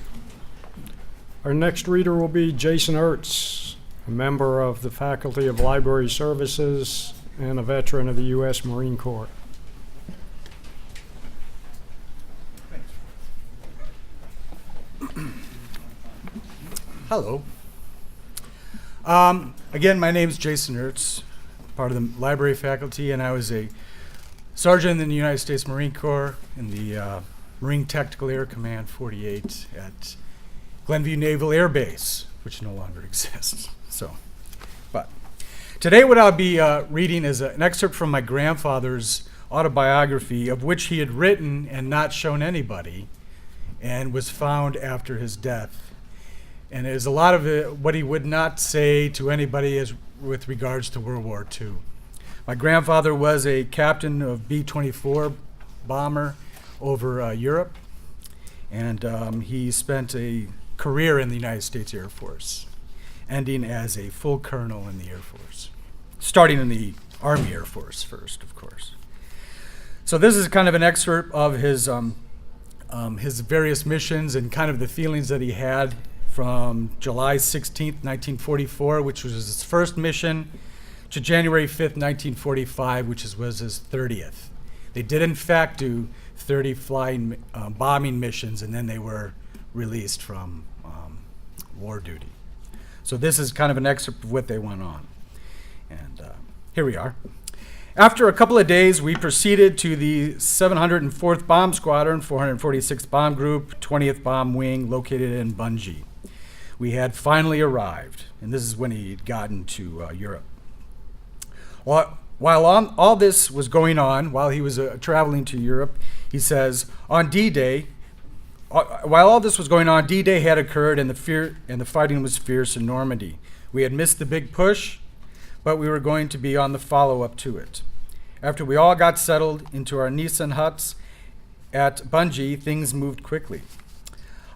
Our next reader will be Jason Ertz, a member of the Faculty of Library Services and a veteran of the U.S. Marine Corps. Hello. Again, my name is Jason Ertz, part of the library faculty, and I was a sergeant in the United States Marine Corps in the Marine Tactical Air Command 48 at Glenview Naval Air Base, which no longer exists. But today what I'll be reading is an excerpt from my grandfather's autobiography, of which he had written and not shown anybody, and was found after his death. And there's a lot of it, what he would not say to anybody as with regards to World War II. My grandfather was a captain of B-24 bomber over Europe, and he spent a career in the United States Air Force, ending as a full colonel in the Air Force, starting in the Army Air Force first, of course. So this is kind of an excerpt of his various missions and kind of the feelings that he had from July 16th, 1944, which was his first mission, to January 5th, 1945, which was his 30th. They did, in fact, do 30 flying bombing missions, and then they were released from war duty. So this is kind of an excerpt of what they went on. And here we are. After a couple of days, we proceeded to the 704th Bomb Squadron, 446th Bomb Group, 20th Bomb Wing, located in Bungee. We had finally arrived, and this is when he had gotten to Europe. While all this was going on, while he was traveling to Europe, he says, on D-Day, while all this was going on, D-Day had occurred, and the fighting was fierce in Normandy. We had missed the big push, but we were going to be on the follow-up to it. After we all got settled into our Nissen huts at Bungee, things moved quickly.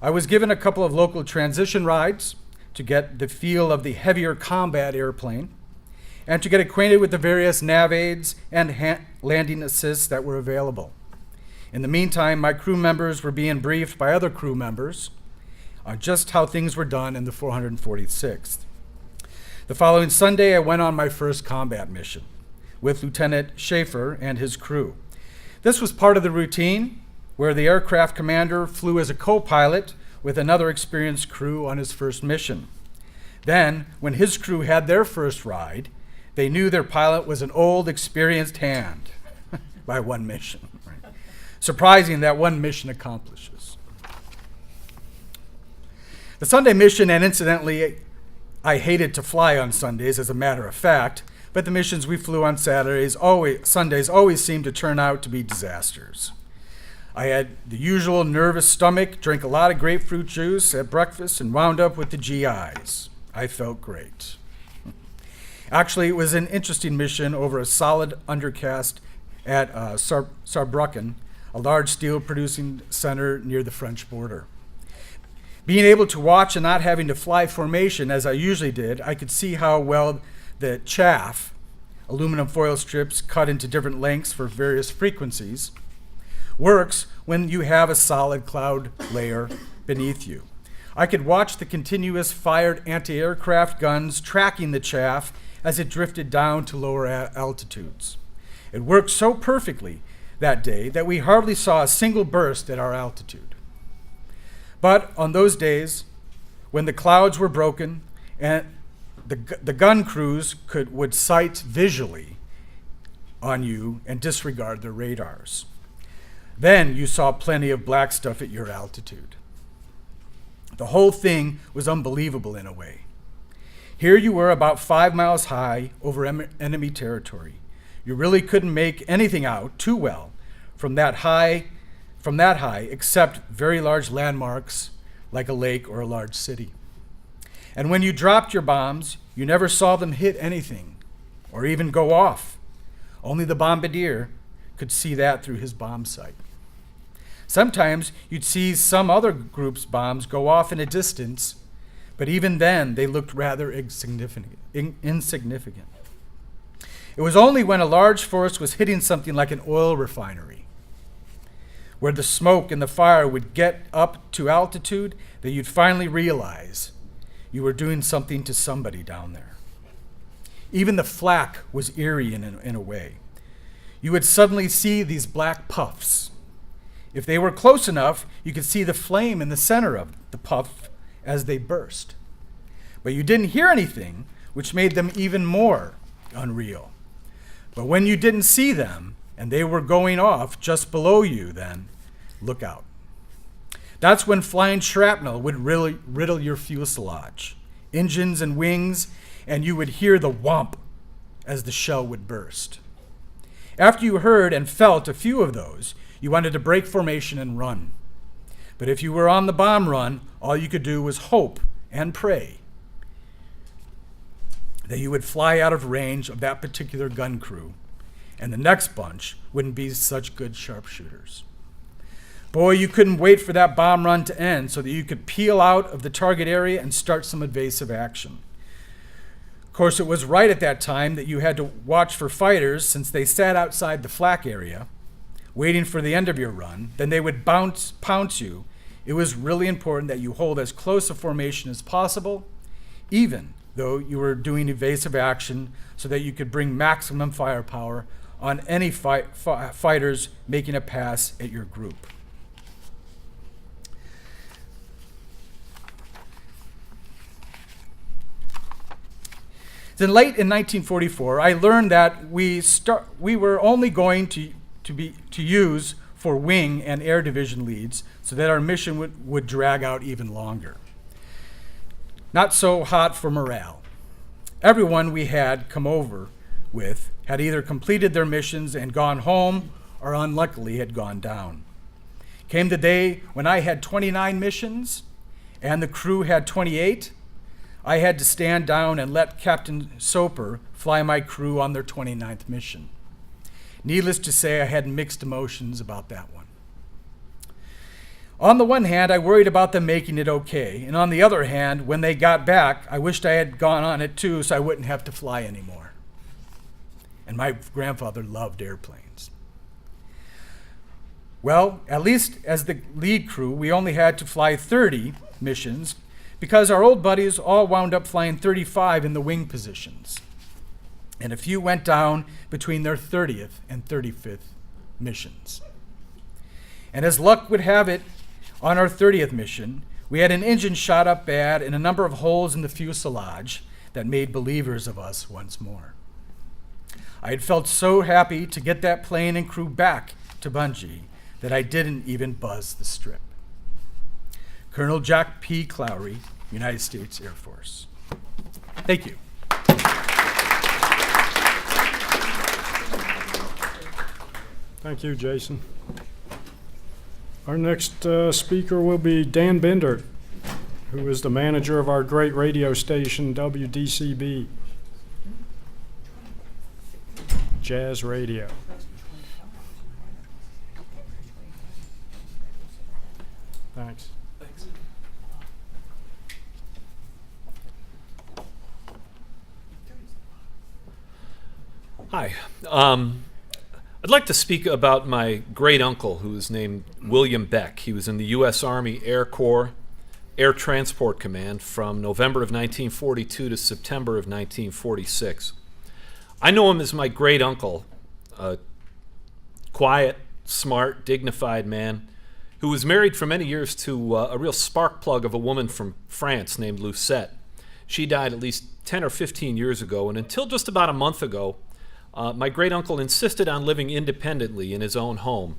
I was given a couple of local transition rides to get the feel of the heavier combat airplane and to get acquainted with the various nav aids and landing assists that were available. In the meantime, my crew members were being briefed by other crew members on just how things were done in the 446th. The following Sunday, I went on my first combat mission with Lieutenant Schaefer and his crew. This was part of the routine where the aircraft commander flew as a co-pilot with another experienced crew on his first mission. Then, when his crew had their first ride, they knew their pilot was an old, experienced hand by one mission. Right? Surprising that one mission accomplishes. The Sunday mission, and incidentally, I hated to fly on Sundays as a matter of fact, but the missions we flew on Sundays always seemed to turn out to be disasters. I had the usual nervous stomach, drank a lot of grapefruit juice at breakfast, and wound up with the GIs. I felt great. Actually, it was an interesting mission over a solid undercast at Saarbrücken, a large steel producing center near the French border. Being able to watch and not having to fly formation as I usually did, I could see how well the chaff, aluminum foil strips cut into different lengths for various frequencies, works when you have a solid cloud layer beneath you. I could watch the continuous fired anti-aircraft guns tracking the chaff as it drifted down to lower altitudes. It worked so perfectly that day that we hardly saw a single burst at our altitude. But on those days, when the clouds were broken and the gun crews would sight visually on you and disregard their radars, then you saw plenty of black stuff at your altitude. The whole thing was unbelievable in a way. Here you were about 5 miles high over enemy territory. You really couldn't make anything out too well from that high, except very large landmarks like a lake or a large city. And when you dropped your bombs, you never saw them hit anything or even go off. Only the bombardier could see that through his bomb sight. Sometimes you'd see some other group's bombs go off in a distance, but even then they looked rather insignificant. It was only when a large force was hitting something like an oil refinery, where the smoke and the fire would get up to altitude, that you'd finally realize you were doing something to somebody down there. Even the flak was eerie in a way. You would suddenly see these black puffs. If they were close enough, you could see the flame in the center of the puff as they burst. But you didn't hear anything, which made them even more unreal. But when you didn't see them, and they were going off just below you, then look out. That's when flying shrapnel would really riddle your fuselage, engines and wings, and you would hear the whomp as the shell would burst. After you heard and felt a few of those, you wanted to break formation and run. But if you were on the bomb run, all you could do was hope and pray that you would fly out of range of that particular gun crew, and the next bunch wouldn't be such good sharpshooters. Boy, you couldn't wait for that bomb run to end so that you could peel out of the target area and start some evasive action. Of course, it was right at that time that you had to watch for fighters, since they sat outside the flak area, waiting for the end of your run. Then they would pounce you. It was really important that you hold as close a formation as possible, even though you were doing evasive action, so that you could bring maximum firepower on any fighters making a pass at your group. Then late in 1944, I learned that we were only going to use for wing and air division leads, so that our mission would drag out even longer. Not so hot for morale. Everyone we had come over with had either completed their missions and gone home, or unluckily had gone down. Came the day when I had 29 missions and the crew had 28. I had to stand down and let Captain Soper fly my crew on their 29th mission. Needless to say, I had mixed emotions about that one. On the one hand, I worried about them making it okay, and on the other hand, when they got back, I wished I had gone on it too, so I wouldn't have to fly anymore. And my grandfather loved airplanes. Well, at least as the lead crew, we only had to fly 30 missions, because our old buddies all wound up flying 35 in the wing positions. And a few went down between their 30th and 35th missions. And as luck would have it, on our 30th mission, we had an engine shot up bad and a number of holes in the fuselage that made believers of us once more. I had felt so happy to get that plane and crew back to Bungee that I didn't even buzz the strip. Colonel Jack P. Clowry, United States Air Force. Thank you. Thank you, Jason. Our next speaker will be Dan Bender, who is the manager of our great radio station, WDCB, Jazz Radio. Thanks. Hi. I'd like to speak about my great uncle, who is named William Beck. He was in the U.S. Army Air Corps Air Transport Command from November of 1942 to September of 1946. I know him as my great uncle, a quiet, smart, dignified man who was married for many years to a real spark plug of a woman from France named Lucette. She died at least 10 or 15 years ago, and until just about a month ago, my great uncle insisted on living independently in his own home.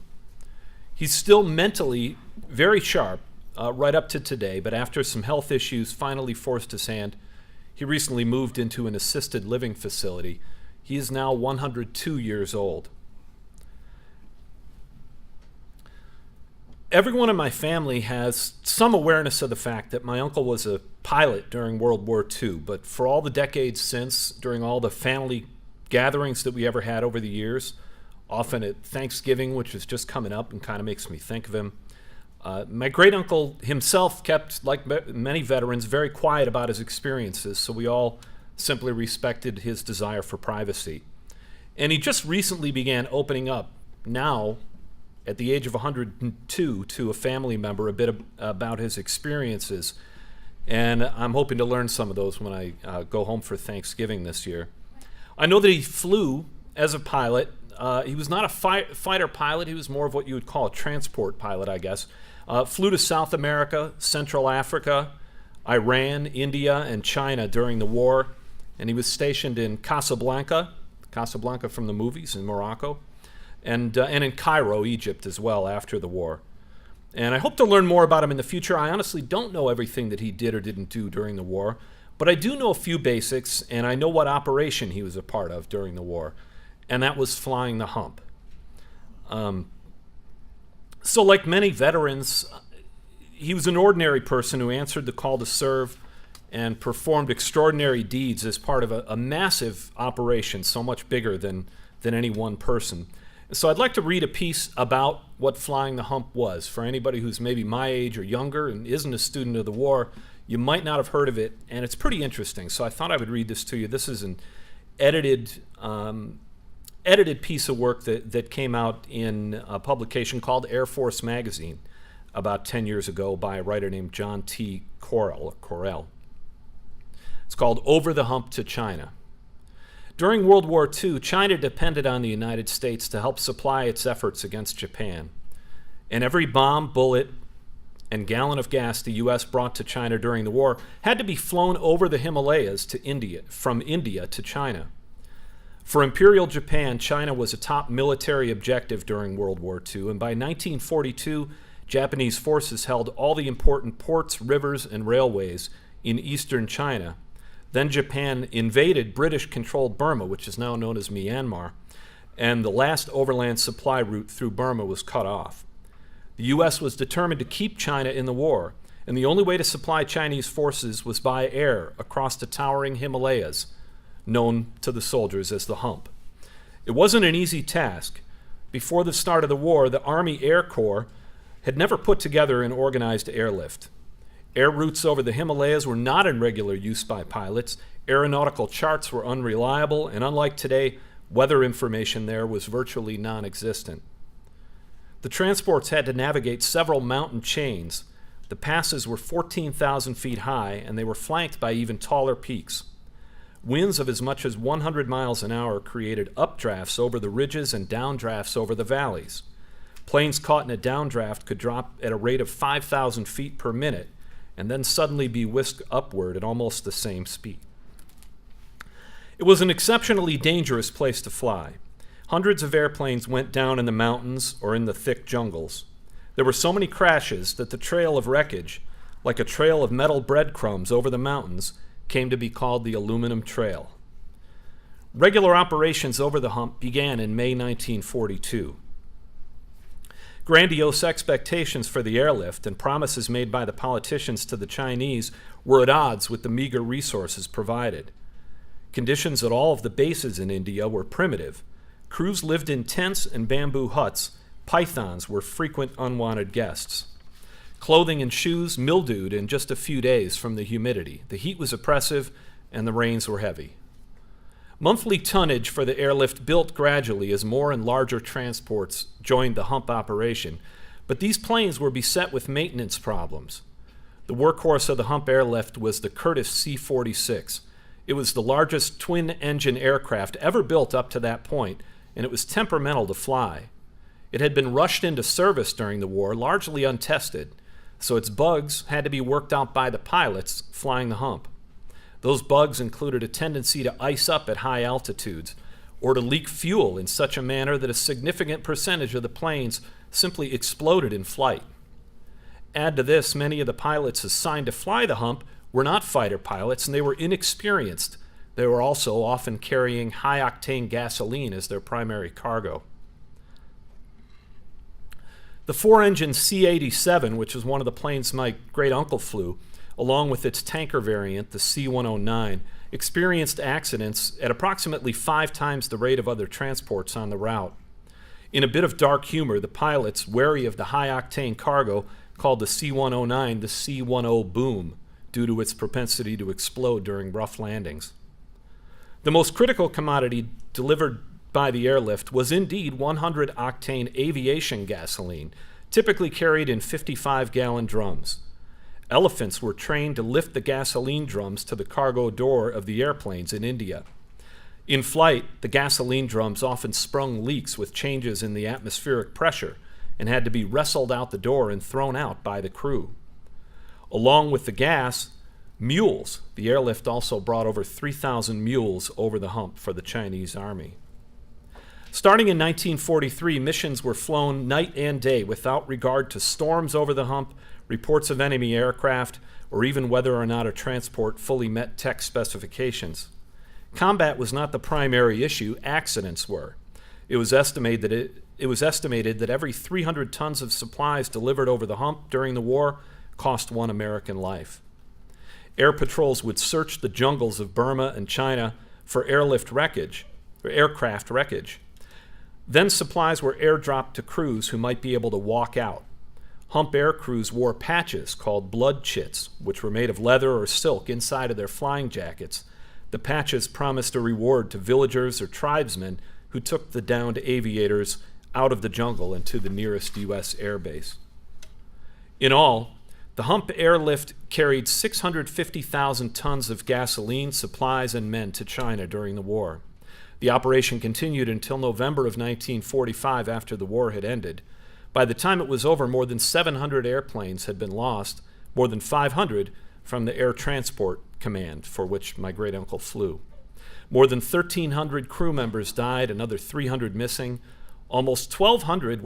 He's still mentally very sharp right up to today, but after some health issues finally forced his hand, he recently moved into an assisted living facility. He is now 102 years old. Everyone in my family has some awareness of the fact that my uncle was a pilot during World War II, but for all the decades since, during all the family gatherings that we ever had over the years, often at Thanksgiving, which is just coming up and kind of makes me think of him, my great uncle himself kept, like many veterans, very quiet about his experiences, so we all simply respected his desire for privacy. And he just recently began opening up, now at the age of 102, to a family member a bit about his experiences, and I'm hoping to learn some of those when I go home for Thanksgiving this year. I know that he flew as a pilot. He was not a fighter pilot. He was more of what you would call a transport pilot, I guess. Flew to South America, Central Africa, Iran, India, and China during the war. And he was stationed in Casablanca from the movies, in Morocco, and in Cairo, Egypt as well after the war. And I hope to learn more about him in the future. I honestly don't know everything that he did or didn't do during the war, but I do know a few basics, and I know what operation he was a part of during the war, and that was flying the hump. So like many veterans, he was an ordinary person who answered the call to serve and performed extraordinary deeds as part of a massive operation, so much bigger than any one person. So I'd like to read a piece about what flying the hump was. For anybody who's maybe my age or younger and isn't a student of the war, you might not have heard of it, and it's pretty interesting. So I thought I would read this to you. This is an edited piece of work that came out in a publication called Air Force Magazine about 10 years ago by a writer named John T. Correll. It's called Over the Hump to China. During World War II, China depended on the United States to help supply its efforts against Japan. And every bomb, bullet, and gallon of gas the U.S. brought to China during the war had to be flown over the Himalayas to India, from India to China. For Imperial Japan, China was a top military objective during World War II, and by 1942, Japanese forces held all the important ports, rivers, and railways in eastern China. Then Japan invaded British-controlled Burma, which is now known as Myanmar, and the last overland supply route through Burma was cut off. The U.S. was determined to keep China in the war, and the only way to supply Chinese forces was by air across the towering Himalayas, known to the soldiers as the Hump. It wasn't an easy task. Before the start of the war, the Army Air Corps had never put together an organized airlift. Air routes over the Himalayas were not in regular use by pilots. Aeronautical charts were unreliable, and unlike today, weather information there was virtually non-existent. The transports had to navigate several mountain chains. The passes were 14,000 feet high, and they were flanked by even taller peaks. Winds of as much as 100 miles an hour created updrafts over the ridges and downdrafts over the valleys. Planes caught in a downdraft could drop at a rate of 5,000 feet per minute, and then suddenly be whisked upward at almost the same speed. It was an exceptionally dangerous place to fly. Hundreds of airplanes went down in the mountains or in the thick jungles. There were so many crashes that the trail of wreckage, like a trail of metal breadcrumbs over the mountains, came to be called the Aluminum Trail. Regular operations over the Hump began in May 1942. Grandiose expectations for the airlift and promises made by the politicians to the Chinese were at odds with the meager resources provided. Conditions at all of the bases in India were primitive. Crews lived in tents and bamboo huts. Pythons were frequent unwanted guests. Clothing and shoes mildewed in just a few days from the humidity. The heat was oppressive and the rains were heavy. Monthly tonnage for the airlift built gradually as more and larger transports joined the Hump operation, but these planes were beset with maintenance problems. The workhorse of the Hump airlift was the Curtiss C-46. It was the largest twin-engine aircraft ever built up to that point, and it was temperamental to fly. It had been rushed into service during the war, largely untested, so its bugs had to be worked out by the pilots flying the Hump. Those bugs included a tendency to ice up at high altitudes or to leak fuel in such a manner that a significant percentage of the planes simply exploded in flight. Add to this, many of the pilots assigned to fly the Hump were not fighter pilots, and they were inexperienced. They were also often carrying high-octane gasoline as their primary cargo. The four-engine C-87, which was one of the planes my great-uncle flew, along with its tanker variant, the C-109, experienced accidents at approximately 5 times the rate of other transports on the route. In a bit of dark humor, the pilots, wary of the high-octane cargo, called the C-109 the C-10 boom, due to its propensity to explode during rough landings. The most critical commodity delivered by the airlift was indeed 100-octane aviation gasoline, typically carried in 55-gallon drums. Elephants were trained to lift the gasoline drums to the cargo door of the airplanes in India. In flight, the gasoline drums often sprung leaks with changes in the atmospheric pressure and had to be wrestled out the door and thrown out by the crew. Along with the gas, mules. The airlift also brought over 3,000 mules over the hump for the Chinese Army. Starting in 1943, missions were flown night and day without regard to storms over the hump, reports of enemy aircraft, or even whether or not a transport fully met tech specifications. Combat was not the primary issue, accidents were. It was estimated that every 300 tons of supplies delivered over the hump during the war cost one American life. Air patrols would search the jungles of Burma and China for aircraft wreckage. Then supplies were airdropped to crews who might be able to walk out. Hump air crews wore patches called blood chits, which were made of leather or silk inside of their flying jackets. The patches promised a reward to villagers or tribesmen who took the downed aviators out of the jungle and to the nearest U.S. air base. In all, the Hump airlift carried 650,000 tons of gasoline, supplies, and men to China during the war. The operation continued until November of 1945 after the war had ended. By the time it was over, more than 700 airplanes had been lost, more than 500 from the Air Transport Command, for which my great-uncle flew. More than 1,300 crew members died, another 300 missing. Almost 1,200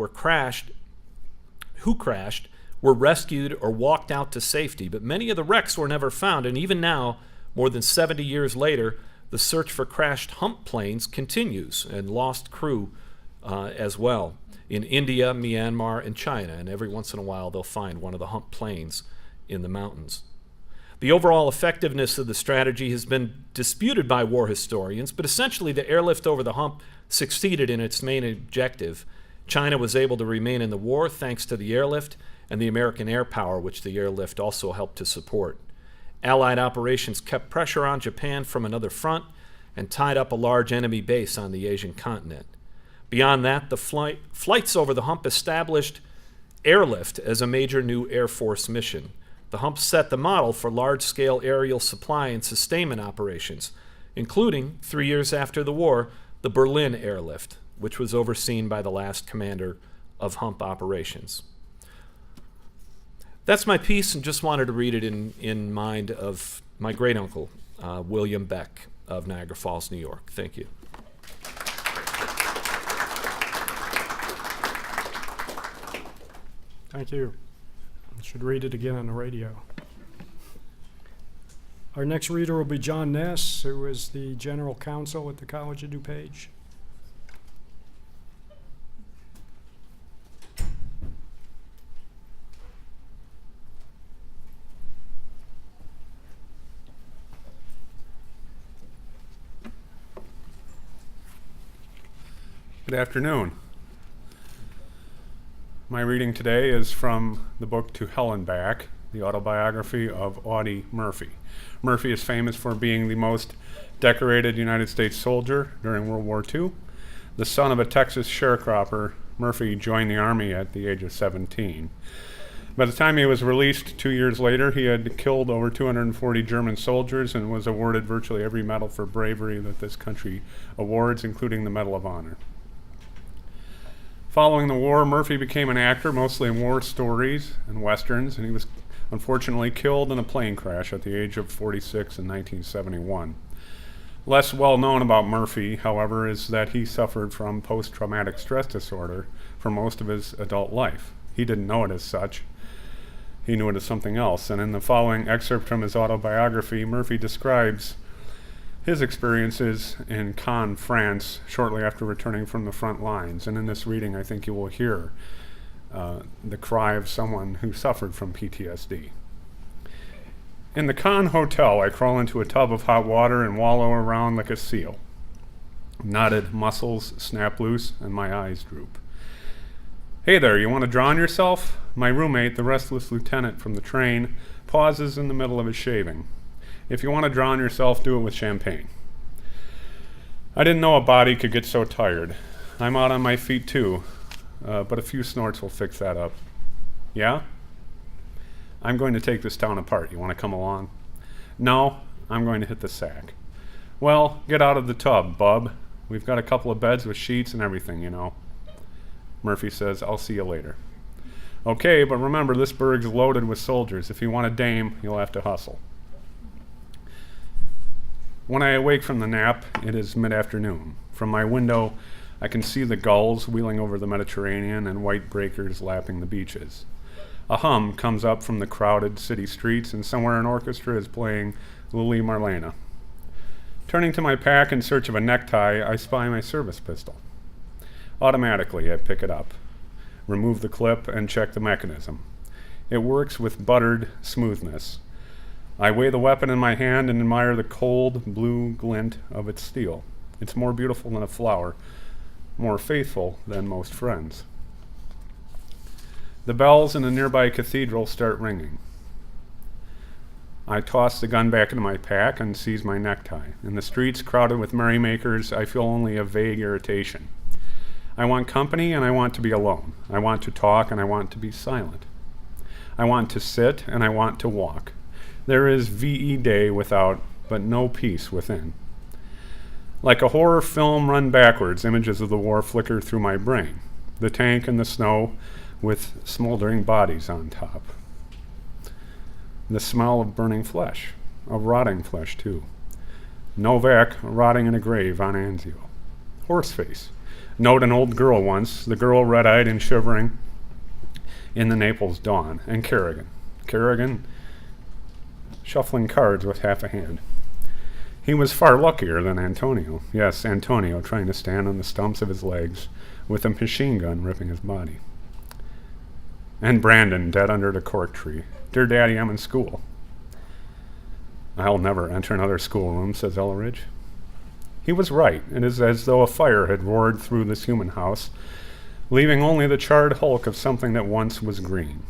who crashed were rescued or walked out to safety, but many of the wrecks were never found, and even now, more than 70 years later, the search for crashed Hump planes continues, and lost crew as well, in India, Myanmar, and China, and every once in a while they'll find one of the Hump planes in the mountains. The overall effectiveness of the strategy has been disputed by war historians, but essentially the airlift over the Hump succeeded in its main objective. China was able to remain in the war thanks to the airlift and the American air power, which the airlift also helped to support. Allied operations kept pressure on Japan from another front and tied up a large enemy base on the Asian continent. Beyond that, the flights over the Hump established airlift as a major new Air Force mission. The Hump set the model for large-scale aerial supply and sustainment operations, including, 3 years after the war, the Berlin airlift, which was overseen by the last commander of Hump operations. That's my piece, and just wanted to read it in mind of my great-uncle, William Beck of Niagara Falls, New York. Thank you. Thank you. I should read it again on the radio. Our next reader will be John Ness, who is the General Counsel at the College of DuPage. Good afternoon. My reading today is from the book To Hell and Back, the autobiography of Audie Murphy. Murphy is famous for being the most decorated United States soldier during World War II. The son of a Texas sharecropper, Murphy joined the Army at the age of 17. By the time he was released 2 years later, he had killed over 240 German soldiers and was awarded virtually every medal for bravery that this country awards, including the Medal of Honor. Following the war, Murphy became an actor, mostly in war stories and westerns, and he was unfortunately killed in a plane crash at the age of 46 in 1971. Less well known about Murphy, however, is that he suffered from post-traumatic stress disorder for most of his adult life. He didn't know it as such. He knew it as something else, and in the following excerpt from his autobiography, Murphy describes his experiences in Caen, France, shortly after returning from the front lines. And in this reading, I think you will hear the cry of someone who suffered from PTSD. In the Caen hotel, I crawl into a tub of hot water and wallow around like a seal. Knotted muscles snap loose, and my eyes droop. Hey there, you want to drown yourself? My roommate, the restless lieutenant from the train, pauses in the middle of his shaving. If you want to drown yourself, do it with champagne. I didn't know a body could get so tired. I'm out on my feet too, but a few snorts will fix that up. Yeah? I'm going to take this town apart. You want to come along? No, I'm going to hit the sack. Well, get out of the tub, bub. We've got a couple of beds with sheets and everything, you know. Murphy says, I'll see you later. Okay, but remember, this burg's loaded with soldiers. If you want a dame, you'll have to hustle. When I awake from the nap, it is mid-afternoon. From my window, I can see the gulls wheeling over the Mediterranean and white breakers lapping the beaches. A hum comes up from the crowded city streets, and somewhere an orchestra is playing Lili Marlena. Turning to my pack in search of a necktie, I spy my service pistol. Automatically, I pick it up, remove the clip, and check the mechanism. It works with buttered smoothness. I weigh the weapon in my hand and admire the cold blue glint of its steel. It's more beautiful than a flower, more faithful than most friends. The bells in the nearby cathedral start ringing. I toss the gun back into my pack and seize my necktie. In the streets crowded with merrymakers, I feel only a vague irritation. I want company and I want to be alone. I want to talk and I want to be silent. I want to sit and I want to walk. There is VE Day without, but no peace within. Like a horror film run backwards, images of the war flicker through my brain. The tank in the snow with smoldering bodies on top. The smell of burning flesh, of rotting flesh too. Novak rotting in a grave on Anzio. Horseface. Note an old girl once, the girl red-eyed and shivering in the Naples dawn. And Kerrigan. Kerrigan shuffling cards with half a hand. He was far luckier than Antonio. Yes, Antonio trying to stand on the stumps of his legs with a machine gun ripping his body. And Brandon dead under the cork tree. Dear Daddy, I'm in school. I'll never enter another schoolroom, says Elleridge. He was right. It is as though a fire had roared through this human house, leaving only the charred hulk of something that once was green.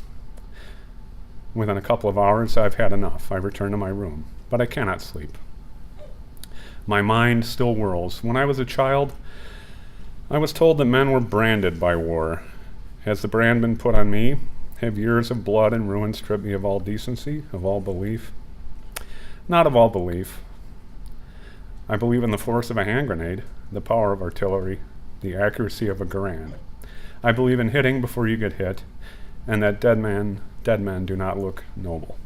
Within a couple of hours, I've had enough. I return to my room, but I cannot sleep. My mind still whirls. When I was a child, I was told that men were branded by war. Has the brand been put on me? Have years of blood and ruin stripped me of all decency, of all belief? Not of all belief. I believe in the force of a hand grenade, the power of artillery, the accuracy of a Garand. I believe in hitting before you get hit, and that dead men do not look noble.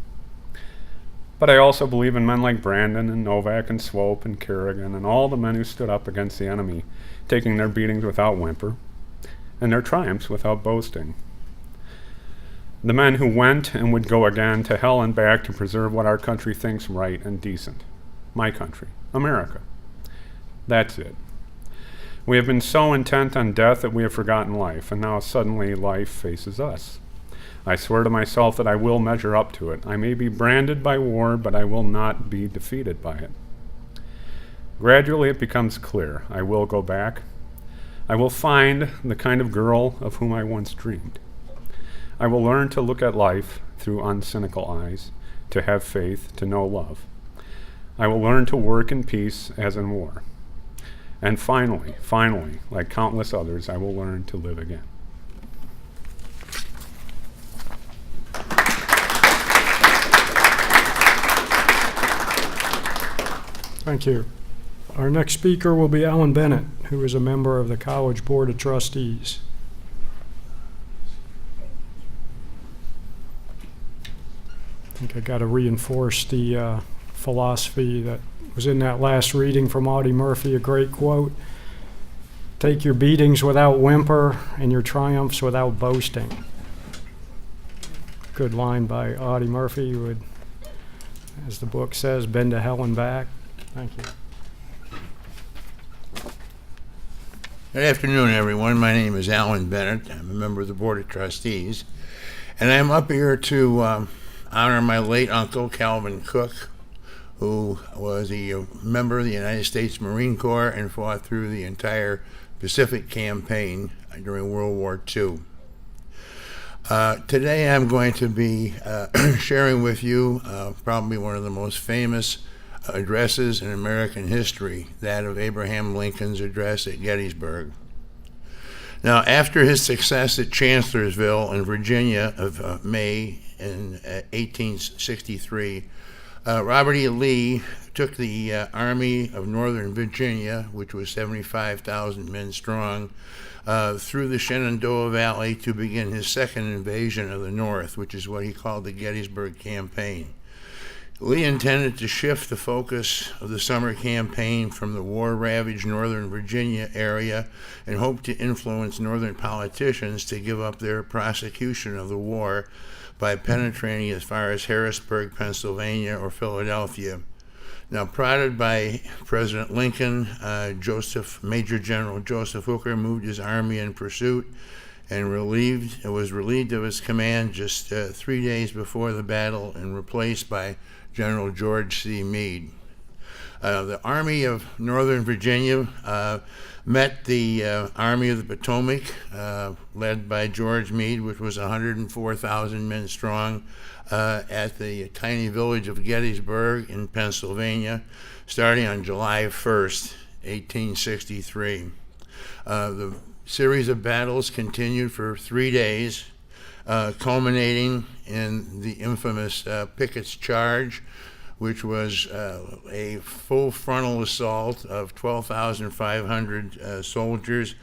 But I also believe in men like Brandon and Novak and Swope and Kerrigan and all the men who stood up against the enemy, taking their beatings without whimper, and their triumphs without boasting. The men who went and would go again to hell and back to preserve what our country thinks right and decent. My country, America. That's it. We have been so intent on death that we have forgotten life, and now suddenly life faces us. I swear to myself that I will measure up to it. I may be branded by war, but I will not be defeated by it. Gradually it becomes clear. I will go back. I will find the kind of girl of whom I once dreamed. I will learn to look at life through uncynical eyes, to have faith, to know love. I will learn to work in peace as in war. And finally, like countless others, I will learn to live again. Thank you. Our next speaker will be Alan Bennett, who is a member of the College Board of Trustees. I think I got to reinforce the philosophy that was in that last reading from Audie Murphy, a great quote. Take your beatings without whimper and your triumphs without boasting. Good line by Audie Murphy, who would, as the book says, been to hell and back. Thank you. Good afternoon, everyone. My name is Alan Bennett. I'm a member of the Board of Trustees, and I'm up here to honor my late uncle, Calvin Cook, who was a member of the United States Marine Corps and fought through the entire Pacific campaign during World War II. Today I'm going to be sharing with you probably one of the most famous addresses in American history, that of Abraham Lincoln's address at Gettysburg. Now, after his success at Chancellorsville in Virginia of May in 1863, Robert E. Lee took the Army of Northern Virginia, which was 75,000 men strong, through the Shenandoah Valley to begin his second invasion of the North, which is what he called the Gettysburg Campaign. Lee intended to shift the focus of the summer campaign from the war-ravaged Northern Virginia area and hoped to influence Northern politicians to give up their prosecution of the war by penetrating as far as Harrisburg, Pennsylvania, or Philadelphia. Now, prodded by President Lincoln, Major General Joseph Hooker moved his army in pursuit and was relieved of his command just 3 days before the battle and replaced by General George C. Meade. The Army of Northern Virginia met the Army of the Potomac, led by George Meade, which was 104,000 men strong, at the tiny village of Gettysburg in Pennsylvania, starting on July 1st, 1863. The series of battles continued for 3 days, culminating in the infamous Pickett's Charge, which was a full frontal assault of 12,500 soldiers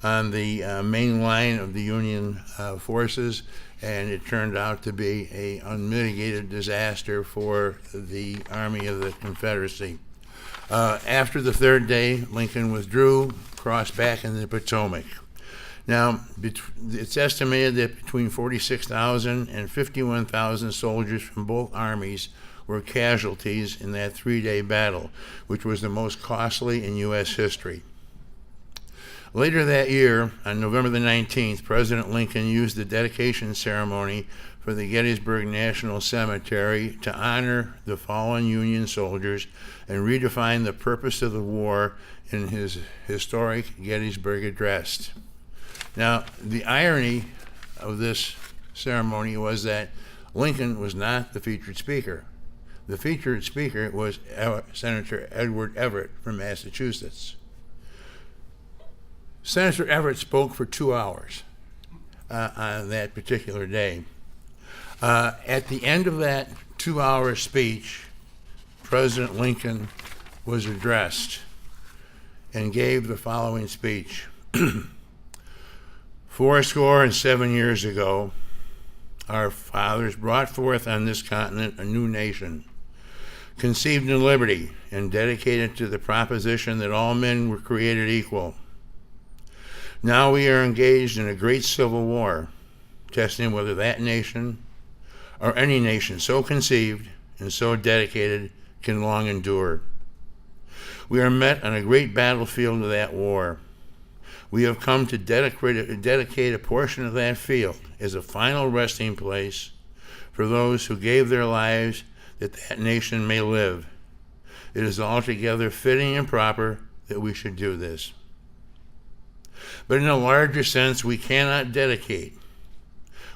on the main line of the Union forces, and it turned out to be an unmitigated disaster for the Army of the Confederacy. After the third day, Lincoln withdrew, crossed back into the Potomac. Now, it's estimated that between 46,000 and 51,000 soldiers from both armies were casualties in that 3-day battle, which was the most costly in U.S. history. Later that year, on November the 19th, President Lincoln used the dedication ceremony for the Gettysburg National Cemetery to honor the fallen Union soldiers and redefine the purpose of the war in his historic Gettysburg Address. Now, the irony of this ceremony was that Lincoln was not the featured speaker. The featured speaker was Senator Edward Everett from Massachusetts. Senator Everett spoke for 2 hours on that particular day. At the end of that 2-hour speech, President Lincoln was addressed and gave the following speech. 77 years ago, our fathers brought forth on this continent a new nation, conceived in liberty and dedicated to the proposition that all men were created equal. Now we are engaged in a great civil war, testing whether that nation or any nation so conceived and so dedicated can long endure. We are met on a great battlefield of that war. We have come to dedicate a portion of that field as a final resting place for those who gave their lives that that nation may live. It is altogether fitting and proper that we should do this. But in a larger sense, we cannot dedicate,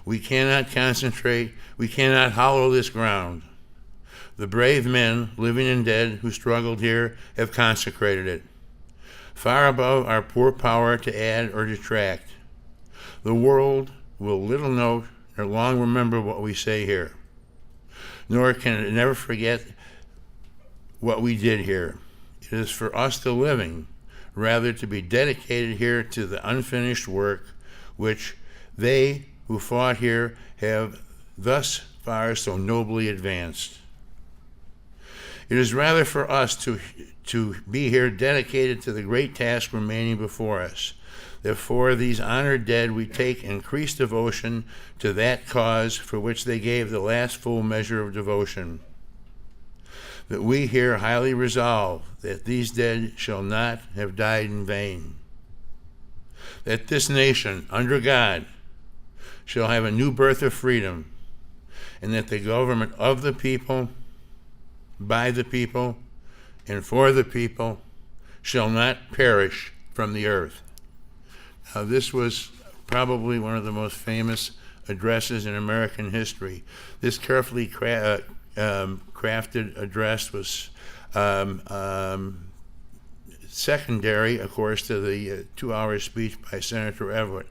we cannot concentrate, we cannot hollow this ground. The brave men, living and dead, who struggled here have consecrated it, far above our poor power to add or detract. The world will little note nor long remember what we say here, nor can it never forget what we did here. It is for us the living, rather to be dedicated here to the unfinished work which they who fought here have thus far so nobly advanced. It is rather for us to be here dedicated to the great task remaining before us, that for these honored dead we take increased devotion to that cause for which they gave the last full measure of devotion. That we here highly resolve that these dead shall not have died in vain. That this nation, under God, shall have a new birth of freedom, and that the government of the people, by the people, and for the people shall not perish from the earth. Now, this was probably one of the most famous addresses in American history. This carefully crafted address was secondary, of course, to the 2-hour speech by Senator Everett.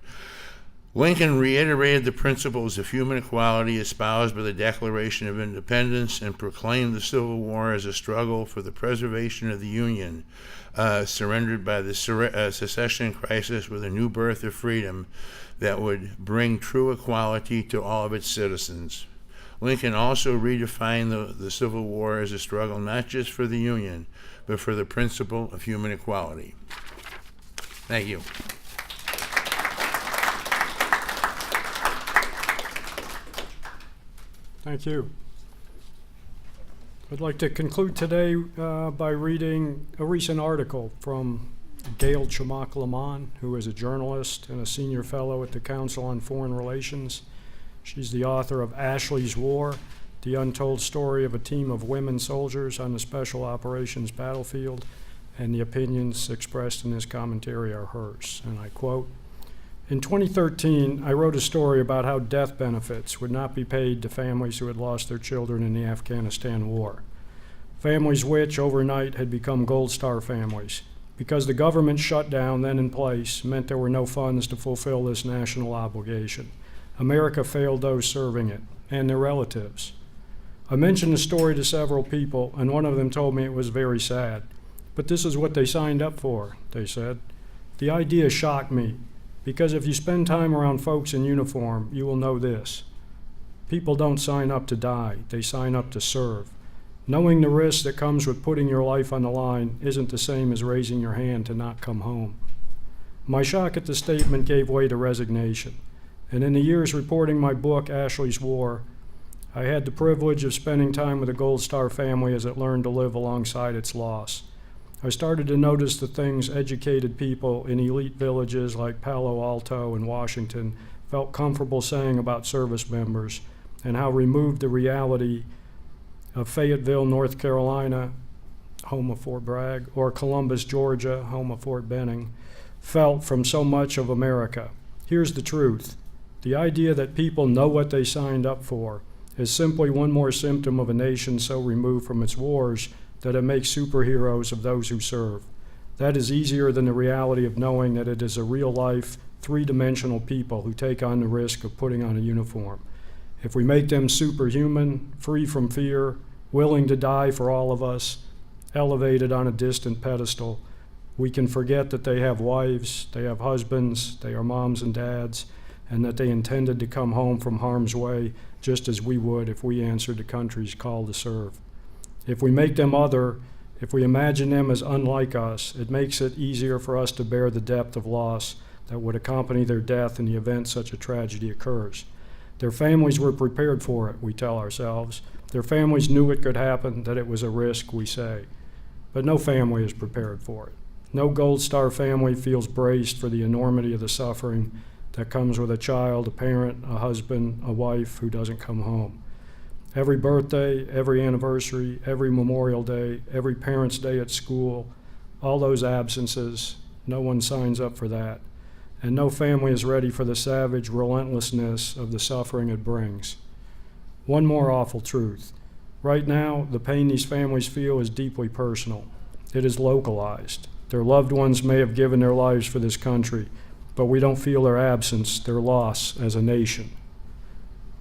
Lincoln reiterated the principles of human equality espoused by the Declaration of Independence and proclaimed the Civil War as a struggle for the preservation of the Union, surrendered by the secession crisis with a new birth of freedom that would bring true equality to all of its citizens. Lincoln also redefined the Civil War as a struggle not just for the Union, but for the principle of human equality. Thank you. Thank you. I'd like to conclude today by reading a recent article from Gail Chamak-Lamont, who is a journalist and a senior fellow at the Council on Foreign Relations. She's the author of Ashley's War, the untold story of a team of women soldiers on the Special Operations battlefield, and the opinions expressed in this commentary are hers. And I quote, "In 2013, I wrote a story about how death benefits would not be paid to families who had lost their children in the Afghanistan war. Families which, overnight, had become Gold Star families, because the government shutdown then in place meant there were no funds to fulfill this national obligation. America failed those serving it, and their relatives. I mentioned the story to several people, and one of them told me it was very sad. But this is what they signed up for," they said. "The idea shocked me, because if you spend time around folks in uniform, you will know this. People don't sign up to die, they sign up to serve. Knowing the risk that comes with putting your life on the line isn't the same as raising your hand to not come home." My shock at the statement gave way to resignation, and in the years reporting my book, Ashley's War, I had the privilege of spending time with the Gold Star family as it learned to live alongside its loss. I started to notice the things educated people in elite villages like Palo Alto and Washington felt comfortable saying about service members, and how removed the reality of Fayetteville, North Carolina, home of Fort Bragg, or Columbus, Georgia, home of Fort Benning, felt from so much of America. Here's the truth. The idea that people know what they signed up for is simply one more symptom of a nation so removed from its wars that it makes superheroes of those who serve. That is easier than the reality of knowing that it is a real-life, three-dimensional people who take on the risk of putting on a uniform. If we make them superhuman, free from fear, willing to die for all of us, elevated on a distant pedestal, we can forget that they have wives, they have husbands, they are moms and dads, and that they intended to come home from harm's way just as we would if we answered the country's call to serve. If we make them other, if we imagine them as unlike us, it makes it easier for us to bear the depth of loss that would accompany their death in the event such a tragedy occurs. Their families were prepared for it, we tell ourselves. Their families knew it could happen, that it was a risk, we say. But no family is prepared for it. No Gold Star family feels braced for the enormity of the suffering that comes with a child, a parent, a husband, a wife who doesn't come home. Every birthday, every anniversary, every Memorial Day, every Parents' Day at school, all those absences, no one signs up for that. And no family is ready for the savage relentlessness of the suffering it brings. One more awful truth. Right now, the pain these families feel is deeply personal. It is localized. Their loved ones may have given their lives for this country, but we don't feel their absence, their loss as a nation.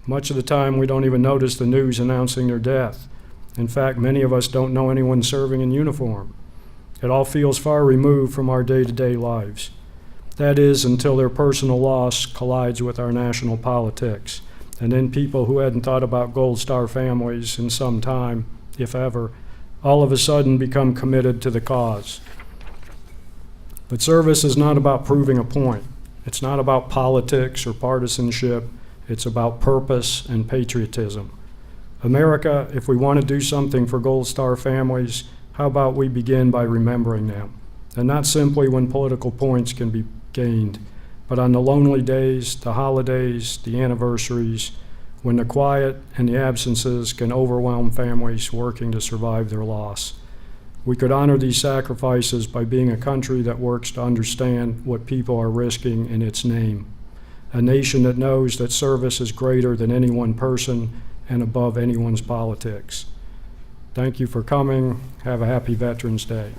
Much of the time, we don't even notice the news announcing their death. In fact, many of us don't know anyone serving in uniform. It all feels far removed from our day-to-day lives. That is, until their personal loss collides with our national politics. And then people who hadn't thought about Gold Star families in some time, if ever, all of a sudden become committed to the cause. But service is not about proving a point. It's not about politics or partisanship. It's about purpose and patriotism. America, if we want to do something for Gold Star families, how about we begin by remembering them? And not simply when political points can be gained, but on the lonely days, the holidays, the anniversaries, when the quiet and the absences can overwhelm families working to survive their loss. We could honor these sacrifices by being a country that works to understand what people are risking in its name. A nation that knows that service is greater than any one person and above anyone's politics. Thank you for coming. Have a happy Veterans Day.